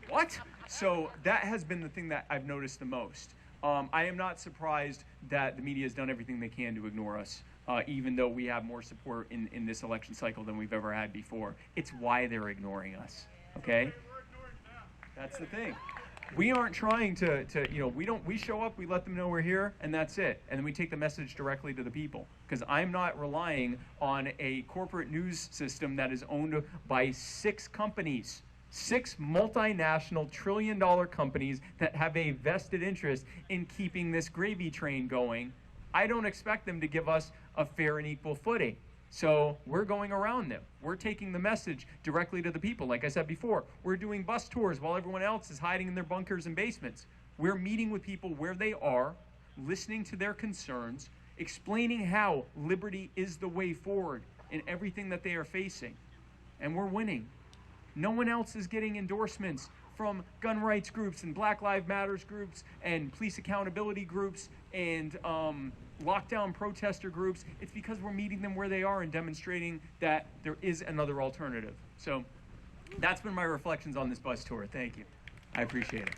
what? So that has been the thing that I've noticed the most. I am not surprised that the media has done everything they can to ignore us, even though we have more support in this election cycle than we've ever had before. It's why they're ignoring us, okay? That's the thing. We aren't trying to we show up, we let them know we're here, and that's it. And then we take the message directly to the people. Because I'm not relying on a corporate news system that is owned by 6 companies. 6 multinational trillion-dollar companies that have a vested interest in keeping this gravy train going. I don't expect them to give us a fair and equal footing. So we're going around them. We're taking the message directly to the people. Like I said before, we're doing bus tours while everyone else is hiding in their bunkers and basements. We're meeting with people where they are, listening to their concerns, explaining how liberty is the way forward in everything that they are facing. And we're winning. No one else is getting endorsements from gun rights groups and Black Lives Matters groups and police accountability groups and lockdown protester groups. It's because we're meeting them where they are and demonstrating that there is another alternative. So that's been my reflections on this bus tour. Thank you. I appreciate it.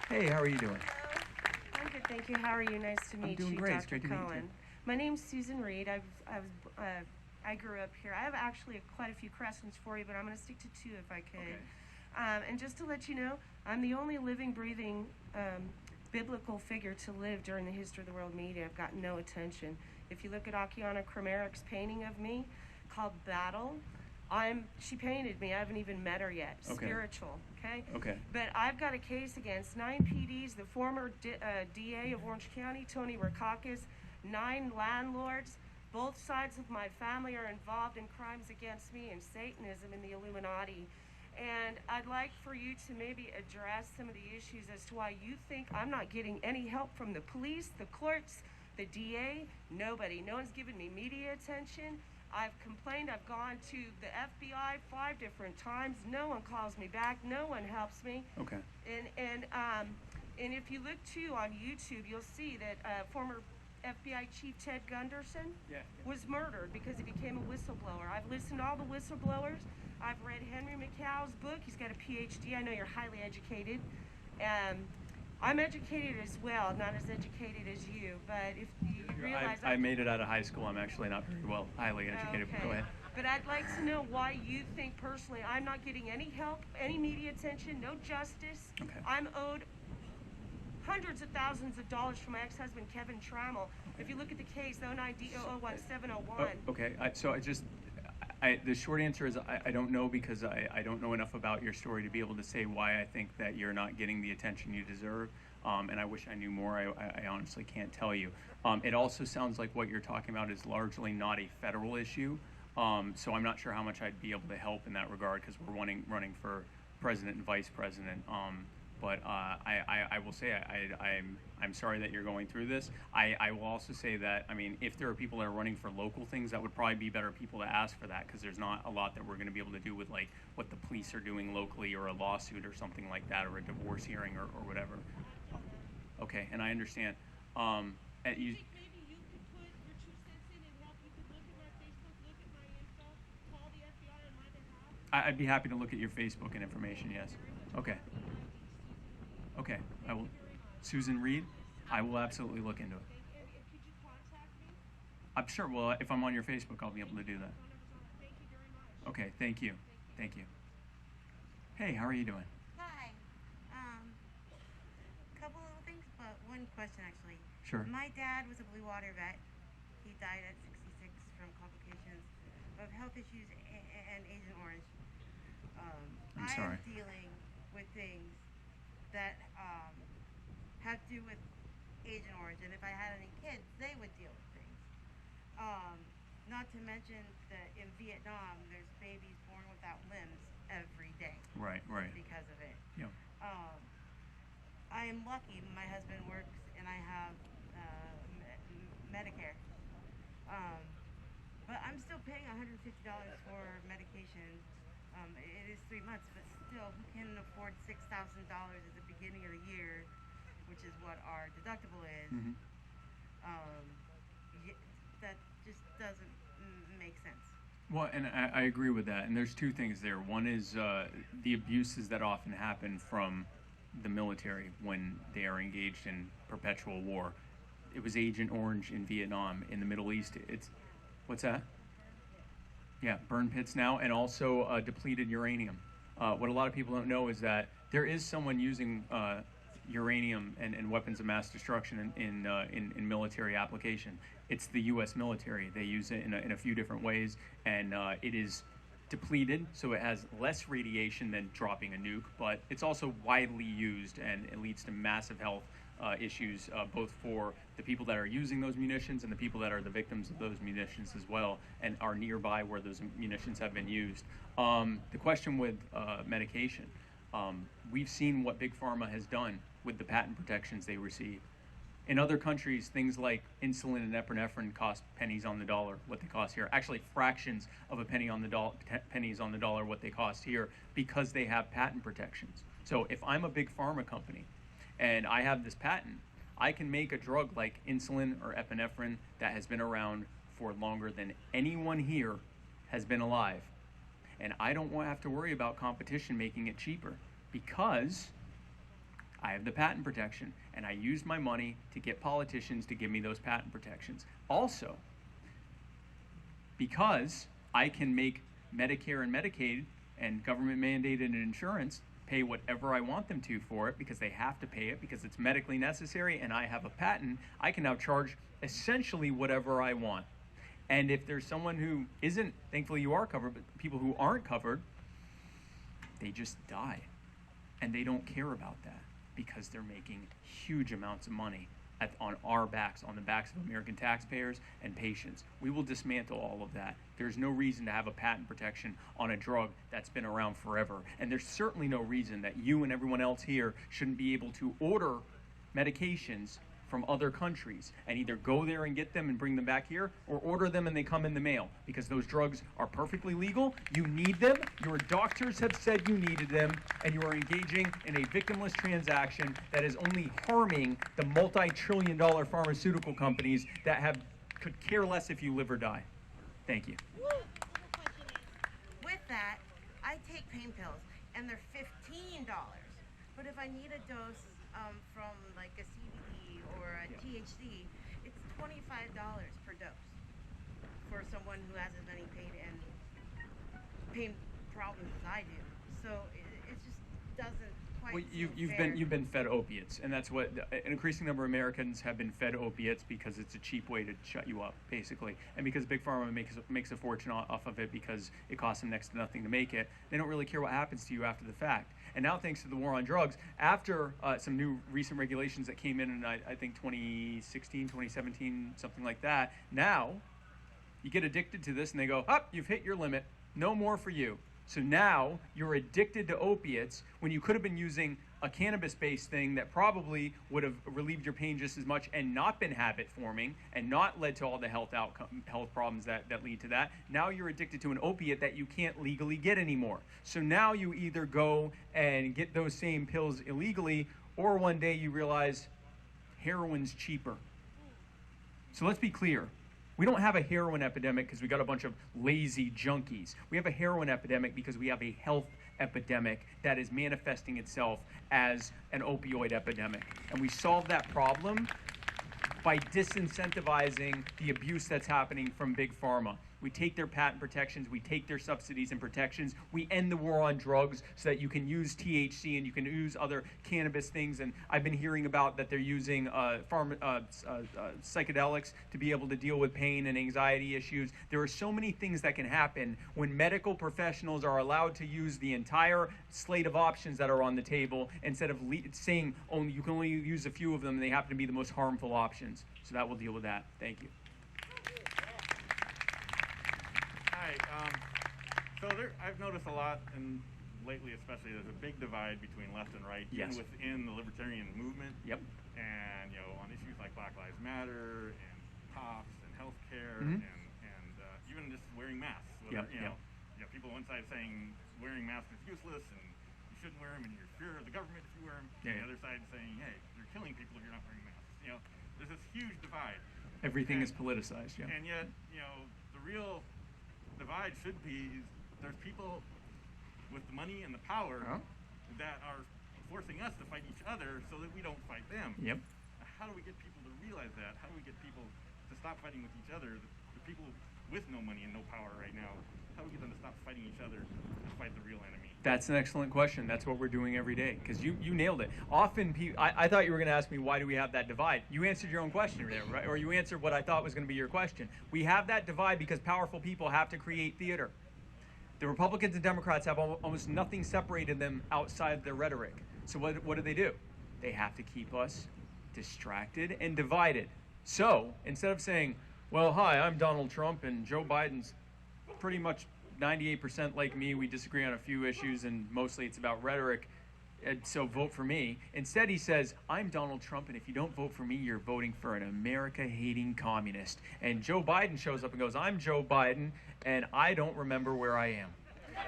Hey, how are you doing? Hello. I'm good, thank you. How are you? Nice to meet you, I'm doing great. Dr. It's great to meet Cohen. you. My name's Susan Reed. I grew up here. I have actually quite a few questions for you, but I'm going to stick to 2 if I could. Okay. And just to let you know, I'm the only living, breathing biblical figure to live during the history of the world media. I've gotten no attention. If you look at Akiana Kramerik's painting of me called Battle, she painted me. I haven't even met her yet. Okay. Spiritual, okay? Okay. But I've got a case against 9 PDs, the former DA of Orange County, Tony Rackakis, 9 landlords. Both sides of my family are involved in crimes against me and Satanism and the Illuminati. And I'd like for you to maybe address some of the issues as to why you think I'm not getting any help from the police, the courts, The DA, nobody. No one's given me media attention. I've complained. I've gone to the FBI 5 different times. No one calls me back. No one helps me. Okay. And if you look too on YouTube, you'll see that former FBI Chief Ted Gunderson was murdered because he became a whistleblower. I've listened to all the whistleblowers. I've read Henry McCow's book. He's got a PhD. I know you're highly educated. I'm educated as well, not as educated as you, but if you realize... I made it out of high school. I'm actually not very well, highly educated. Okay. Go ahead. But I'd like to know why you think personally I'm not getting any help, any media attention, no justice. Okay. I'm owed hundreds of thousands of dollars from my ex-husband, Kevin Trammell. If you look at the case, the 09D001701. Okay. The short answer is I don't know, because I don't know enough about your story to be able to say why I think that you're not getting the attention you deserve. And I wish I knew more. I honestly can't tell you. It also sounds like what you're talking about is largely not a federal issue. So I'm not sure how much I'd be able to help in that regard, because we're running for president and vice president. But I will say I'm sorry that you're going through this. I will also say that, I mean, if there are people that are running for local things, that would probably be better people to ask for that, because there's not a lot that we're going to be able to do with like what the police are doing locally, or a lawsuit or something like that, or a divorce hearing or whatever. Okay, and I understand. You, I'd be happy to look at your Facebook and information, yes. Okay. Okay, I will. Susan Reed, I will absolutely look into it. I'm sure, well, if I'm on your Facebook, I'll be able to do that. Okay, thank you. Thank you. Hey, how are you doing? Hi. Couple little things, but one question actually. Sure. My dad was a Blue Water vet. He died at 66 from complications of health issues and Agent Orange. I'm sorry. I am dealing with things that have to do with Agent Orange, and if I had any kids, they would deal with things. Not to mention that in Vietnam, there's babies born without limbs every day. Right. Because of it. Yeah. I am lucky. My husband works, and I have Medicare. But I'm still paying $150 for medication. It is 3 months, but still, who can afford $6,000 at the beginning of the year, which is what our deductible is? Mm-hmm. That just doesn't make sense. Well, and I agree with that. And there's two things there. One is the abuses that often happen from the military when they are engaged in perpetual war. It was Agent Orange in Vietnam. In the Middle East, it's, what's that? Yeah, burn pits now, and also depleted uranium. What a lot of people don't know is that there is someone using uranium and weapons of mass destruction in military application. It's the U.S. military. They use it in a few different ways, and it is depleted, so it has less radiation than dropping a nuke, but it's also widely used, and it leads to massive health issues, both for the people that are using those munitions and the people that are the victims of those munitions as well, and are nearby where those munitions have been used. The question with medication, we've seen what Big Pharma has done with the patent protections they receive. In other countries, things like insulin and epinephrine cost pennies on the dollar, what they cost here. Actually, fractions of a pennies on the dollar what they cost here, because they have patent protections. So if I'm a big pharma company and I have this patent, I can make a drug like insulin or epinephrine that has been around for longer than anyone here has been alive. And I don't have to worry about competition making it cheaper, because I have the patent protection, and I use my money to get politicians to give me those patent protections. Also, because I can make Medicare and Medicaid and government mandated insurance pay whatever I want them to for it, because they have to pay it because it's medically necessary, and I have a patent, I can now charge essentially whatever I want. And if there's someone who isn't, thankfully you are covered, but people who aren't covered, they just die. And they don't care about that, because they're making huge amounts of money on our backs, on the backs of American taxpayers and patients. We will dismantle all of that. There's no reason to have a patent protection on a drug that's been around forever. And there's certainly no reason that you and everyone else here shouldn't be able to order medications from other countries and either go there and get them and bring them back here, or order them and they come in the mail, because those drugs are perfectly legal. You need them. Your doctors have said you needed them, and you are engaging in a victimless transaction that is only harming the multi-trillion-dollar pharmaceutical companies that could care less if you live or die. Thank you. With that, I take pain pills, and they're $15. But if I need a dose from like a CBD or a THC, it's $25 per dose for someone who has as many pain problems as I do. So it just doesn't quite. Well, seem fair. you've been fed opiates, and that's what an increasing number of Americans have been fed opiates, because it's a cheap way to shut you up, basically, and because Big Pharma makes a fortune off of it because it costs them next to nothing to make it. They don't really care what happens to you after the fact. And now, thanks to the war on drugs, after some new recent regulations that came in I think 2016, 2017, something like that, now you get addicted to this and they go, up, you've hit your limit, no more for you. So now you're addicted to opiates when you could have been using a cannabis-based thing that probably would have relieved your pain just as much and not been habit-forming and not led to all the health problems that lead to that. Now you're addicted to an opiate that you can't legally get anymore. So now you either go and get those same pills illegally, or one day you realize heroin's cheaper. So let's be clear. We don't have a heroin epidemic because we got a bunch of lazy junkies. We have a heroin epidemic because we have a health epidemic that is manifesting itself as an opioid epidemic. And we solve that problem by disincentivizing the abuse that's happening from Big Pharma. We take their patent protections, we take their subsidies and protections, we end the war on drugs so that you can use THC and you can use other cannabis things. And I've been hearing about that they're using psychedelics to be able to deal with pain and anxiety issues. There are so many things that can happen when medical professionals are allowed to use the entire slate of options that are on the table instead of saying only you can only use a few of them and they happen to be the most harmful options. So that will deal with that. Thank you. Hi. So I've noticed a lot, and lately especially, there's a big divide between left and right, Yes. even within the libertarian movement. Yep. And on issues like Black Lives Matter and cops and healthcare Mhm. and even just wearing masks. Yep, You yep. know, people on one side saying wearing masks is useless and you shouldn't wear them, and you're fear of the government if you wear them. Yeah, And yeah. the other side saying, hey, you're killing people if you're not wearing masks. There's this huge divide. Everything is And- politicized, yeah. And yet, the real divide should be there's people with the money and the power that are forcing us to fight each other so that we don't fight them. Yep. How do we get people to realize that? How do we get people to stop fighting with each other? The people with no money and no power right now, how do we get them to stop fighting each other and fight the real enemy? That's an excellent question. That's what we're doing every day, because you nailed it. Often, I thought you were going to ask me, why do we have that divide? You answered your own question there, right? Or you answered what I thought was going to be your question. We have that divide because powerful people have to create theater. The Republicans and Democrats have almost nothing separated them outside their rhetoric. So what do? They have to keep us distracted and divided. So instead of saying, well, hi, I'm Donald Trump and Joe Biden's pretty much 98% like me, we disagree on a few issues and mostly it's about rhetoric, so vote for me. Instead he says, I'm Donald Trump and if you don't vote for me, you're voting for an America-hating communist. And Joe Biden shows up and goes, I'm Joe Biden and I don't remember where I am.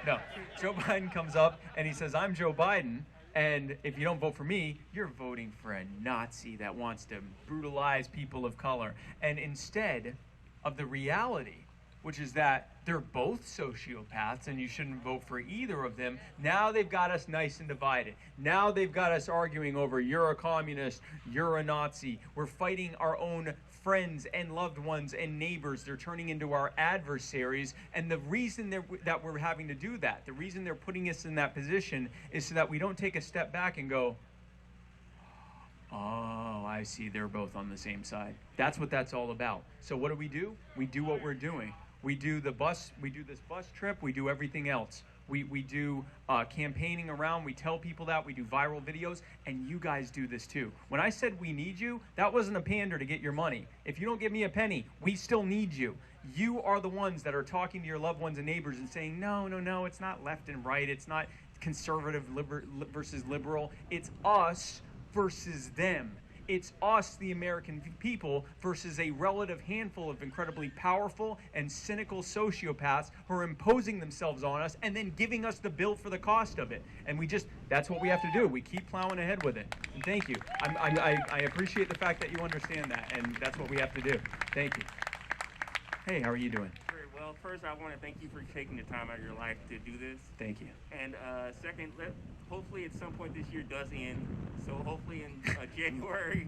No, Joe Biden comes up and he says, I'm Joe Biden and if you don't vote for me, you're voting for a Nazi that wants to brutalize people of color. And instead of the reality, which is that they're both sociopaths and you shouldn't vote for either of them, now they've got us nice and divided. Now they've got us arguing over, you're a communist, you're a Nazi. We're fighting our own friends and loved ones and neighbors. They're turning into our adversaries. And the reason that we're having to do that, the reason they're putting us in that position is so that we don't take a step back and go, oh, I see, they're both on the same side. That's what that's all about. So what do? We do what we're doing. We do this bus trip, we do everything else. We do campaigning around, we tell people that, we do viral videos, and you guys do this too. When I said we need you, that wasn't a pander to get your money. If you don't give me a penny, we still need you. You are the ones that are talking to your loved ones and neighbors and saying, no, it's not left and right, it's not conservative versus liberal, it's us versus them. it's us, the American people, versus a relative handful of incredibly powerful and cynical sociopaths who are imposing themselves on us and then giving us the bill for the cost of it. And that's what we have to do. We keep plowing ahead with it. And thank you. I appreciate the fact that you understand that, and that's what we have to do. Thank you. Hey, how are you doing? Very well. First, I want to thank you for taking the time out of your life to do this. Thank you. And second, hopefully at some point this year does end. So hopefully in January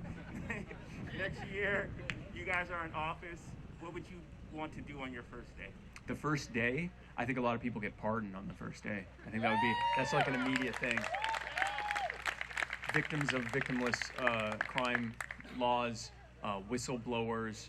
next year, you guys are in office. What would you want to do on your first day? The first day, I think a lot of people get pardoned on the first day. I think that's like an immediate thing. Victims of victimless crime laws, whistleblowers,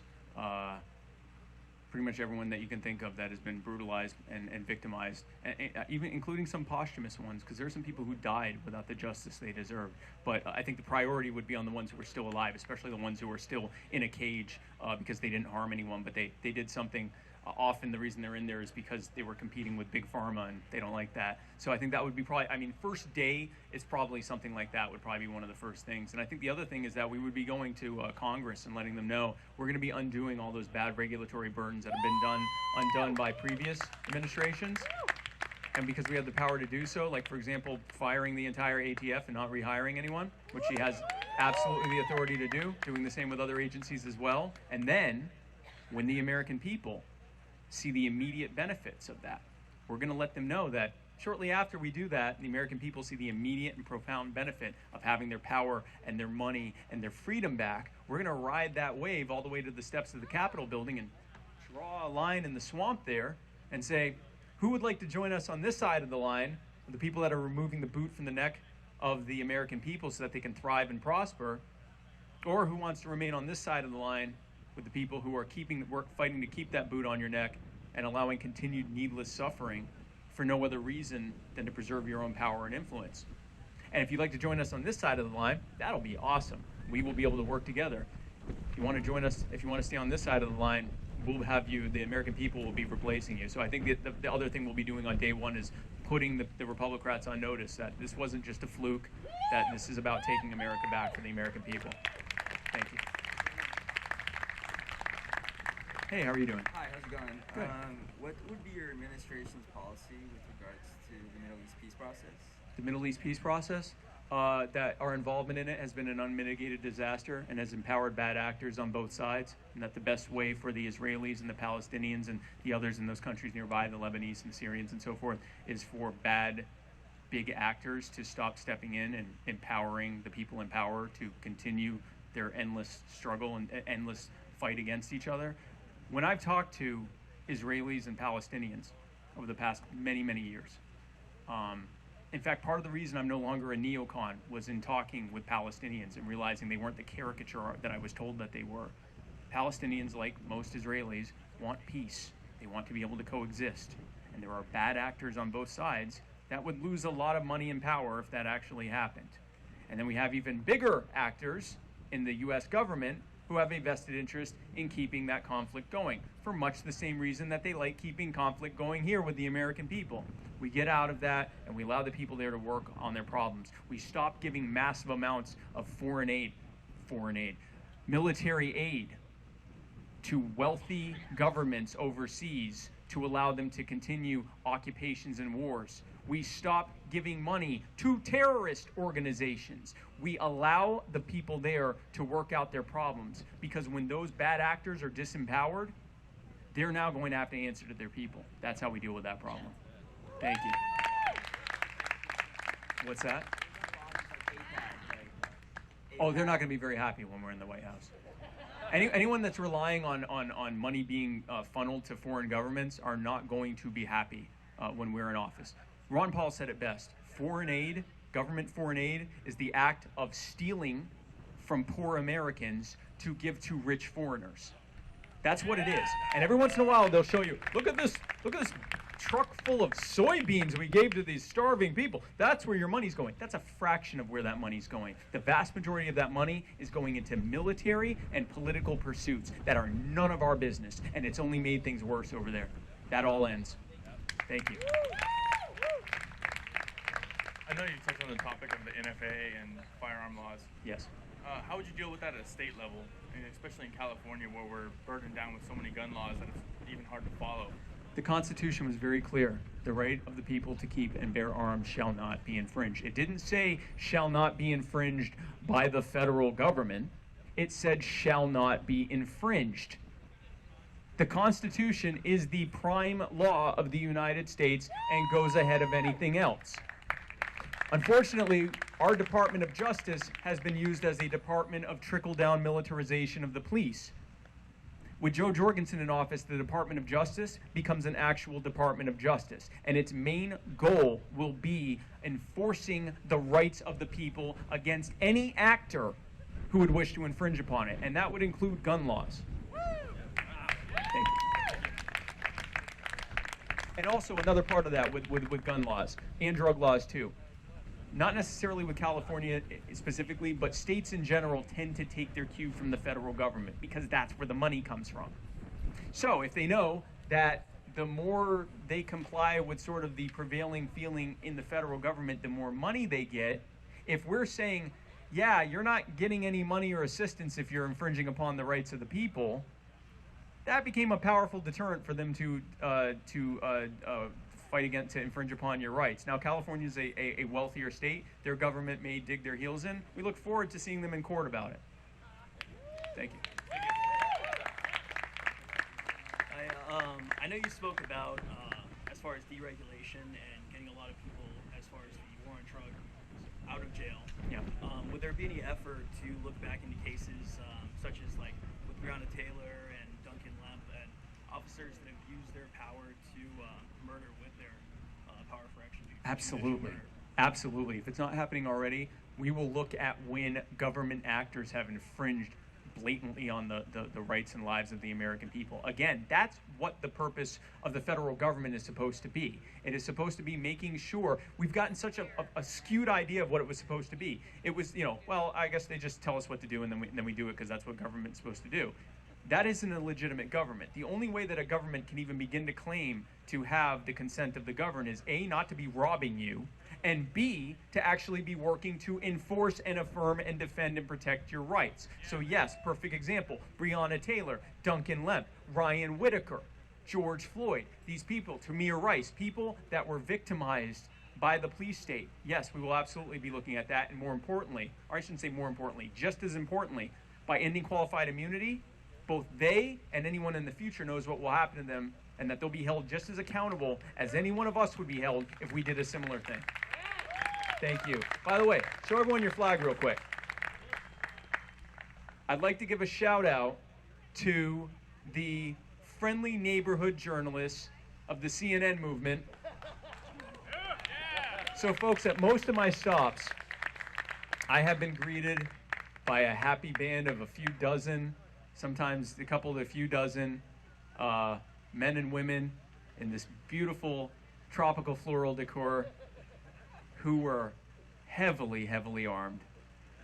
pretty much everyone that you can think of that has been brutalized and victimized, and even including some posthumous ones, because there are some people who died without the justice they deserved. But I think the priority would be on the ones who are still alive, especially the ones who are still in a cage because they didn't harm anyone, but they did something. Often the reason they're in there is because they were competing with Big Pharma and they don't like that. So I think that would be first day is probably something like that would probably be one of the first things. And I think the other thing is that we would be going to Congress and letting them know we're going to be undoing all those bad regulatory burdens that have been undone by previous administrations. And because we have the power to do so, like for example, firing the entire ATF and not rehiring anyone, which he has absolutely the authority to do, doing the same with other agencies as well. And then when the American people see the immediate benefits of that, we're going to let them know that shortly after we do that, the American people see the immediate and profound benefit of having their power and their money and their freedom back. We're going to ride that wave all the way to the steps of the Capitol building and draw a line in the swamp there and say, who would like to join us on this side of the line, the people that are removing the boot from the neck of the American people so that they can thrive and prosper, or who wants to remain on this side of the line with the people who are fighting to keep that boot on your neck and allowing continued needless suffering for no other reason than to preserve your own power and influence. And if you'd like to join us on this side of the line, that'll be awesome. We will be able to work together. If you want to join us, if you want to stay on this side of the line, we'll have you, the American people will be replacing you. So I think the other thing we'll be doing on day one is putting the Republicrats on notice that this wasn't just a fluke, that this is about taking America back for the American people. Thank you. Hey, how are you doing? Hi, how's it going? Good. What would be your administration's policy with regards to the Middle East peace process? The Middle East peace process, that our involvement in it has been an unmitigated disaster and has empowered bad actors on both sides, and that the best way for the Israelis and the Palestinians and the others in those countries nearby, the Lebanese and Syrians and so forth, is for bad, big actors to stop stepping in and empowering the people in power to continue their endless struggle and endless fight against each other. When I've talked to Israelis and Palestinians over the past many, many years, in fact, part of the reason I'm no longer a neocon was in talking with Palestinians and realizing they weren't the caricature that I was told that they were. Palestinians, like most Israelis, want peace. They want to be able to coexist. And there are bad actors on both sides that would lose a lot of money and power if that actually happened. And then we have even bigger actors in the U.S. government who have a vested interest in keeping that conflict going, for much the same reason that they like keeping conflict going here with the American people. We get out of that and we allow the people there to work on their problems. We stop giving massive amounts of military aid to wealthy governments overseas to allow them to continue occupations and wars. We stop giving money to terrorist organizations. We allow the people there to work out their problems, because when those bad actors are disempowered, they're now going to have to answer to their people. That's how we deal with that problem. Thank you. What's that? Oh, they're not going to be very happy when we're in the White House. Anyone that's relying on money being funneled to foreign governments are not going to be happy when we're in office. Ron Paul said it best. Foreign aid, government foreign aid, is the act of stealing from poor Americans to give to rich foreigners. That's what it is. And every once in a while they'll show you, look at this truck full of soybeans we gave to these starving people. That's where your money's going. That's a fraction of where that money's going. The vast majority of that money is going into military and political pursuits that are none of our business, and it's only made things worse over there. That all ends. Thank you. I know you touched on the topic of the NFA and firearm laws. Yes. how would you deal with that at a state level, and especially in California where we're burdened down with so many gun laws that it's even hard to follow? The Constitution was very clear. The right of the people to keep and bear arms shall not be infringed. It didn't say shall not be infringed by the federal government. It said shall not be infringed. The Constitution is the prime law of the United States and goes ahead of anything else. Unfortunately, our Department of Justice has been used as a department of trickle-down militarization of the police. With Joe Jorgensen in office, the Department of Justice becomes an actual Department of Justice, and its main goal will be enforcing the rights of the people against any actor who would wish to infringe upon it, and that would include gun laws. Thank you. And also another part of that with gun laws and drug laws too. Not necessarily with California specifically, but states in general tend to take their cue from the federal government because that's where the money comes from. So if they know that the more they comply with sort of the prevailing feeling in the federal government, the more money they get, if we're saying, yeah, you're not getting any money or assistance if you're infringing upon the rights of the people, that became a powerful deterrent for them to fight against, to infringe upon your rights. Now, California is a wealthier state. Their government may dig their heels in. We look forward to seeing them in court about it. Thank you. I know you spoke about, as far as deregulation and getting a lot of people, as far as the war on drugs, out of jail. Yeah. Would there be any effort to look back into cases such as like with Breonna Taylor and Duncan Lemp and officers that have used their power to murder with their power for action? Absolutely. Absolutely. If it's not happening already, we will look at when government actors have infringed blatantly on the rights and lives of the American people. Again, that's what the purpose of the federal government is supposed to be. It is supposed to be making sure. We've gotten such a skewed idea of what it was supposed to be. It was, well, I guess they just tell us what to do and then we do it because that's what government's supposed to do. That isn't a legitimate government. The only way that a government can even begin to claim to have the consent of the governed is A, not to be robbing you, and B, to actually be working to enforce and affirm and defend and protect your rights. So yes, perfect example, Breonna Taylor, Duncan Lemp, Ryan Whitaker, George Floyd, these people, Tamir Rice, people that were victimized by the police state. Yes, we will absolutely be looking at that, and more importantly, or I shouldn't say more importantly, just as importantly, by ending qualified immunity, both they and anyone in the future knows what will happen to them and that they'll be held just as accountable as any one of us would be held if we did a similar thing. Thank you. By the way, show everyone your flag real quick. I'd like to give a shout out to the friendly neighborhood journalists of the CNN movement. So folks, at most of my stops, I have been greeted by a happy band of a few dozen, sometimes a few dozen men and women in this beautiful tropical floral decor who were heavily, heavily armed.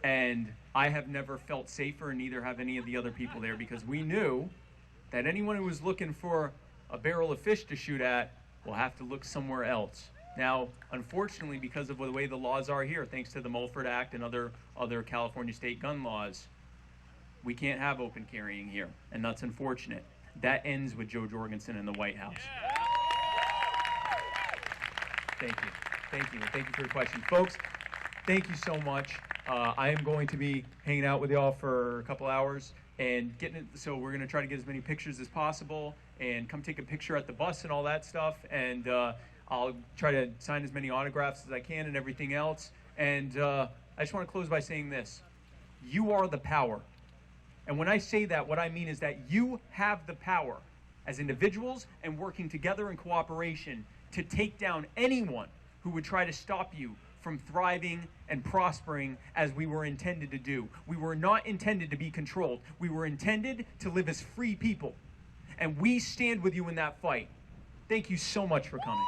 And I have never felt safer, and neither have any of the other people there, because we knew that anyone who was looking for a barrel of fish to shoot at will have to look somewhere else. Now, unfortunately, because of the way the laws are here, thanks to the Mulford Act and other California state gun laws, we can't have open carrying here, and that's unfortunate. That ends with Joe Jorgensen in the White House. Thank you. Thank you. And thank you for your question. Folks, thank you so much. I am going to be hanging out with y'all for a couple hours and so we're going to try to get as many pictures as possible and come take a picture at the bus and all that stuff. And I'll try to sign as many autographs as I can and everything else. And I just want to close by saying this. You are the power. And when I say that, what I mean is that you have the power as individuals and working together in cooperation to take down anyone who would try to stop you from thriving and prospering as we were intended to do. We were not intended to be controlled. We were intended to live as free people. And we stand with you in that fight. Thank you so much for coming.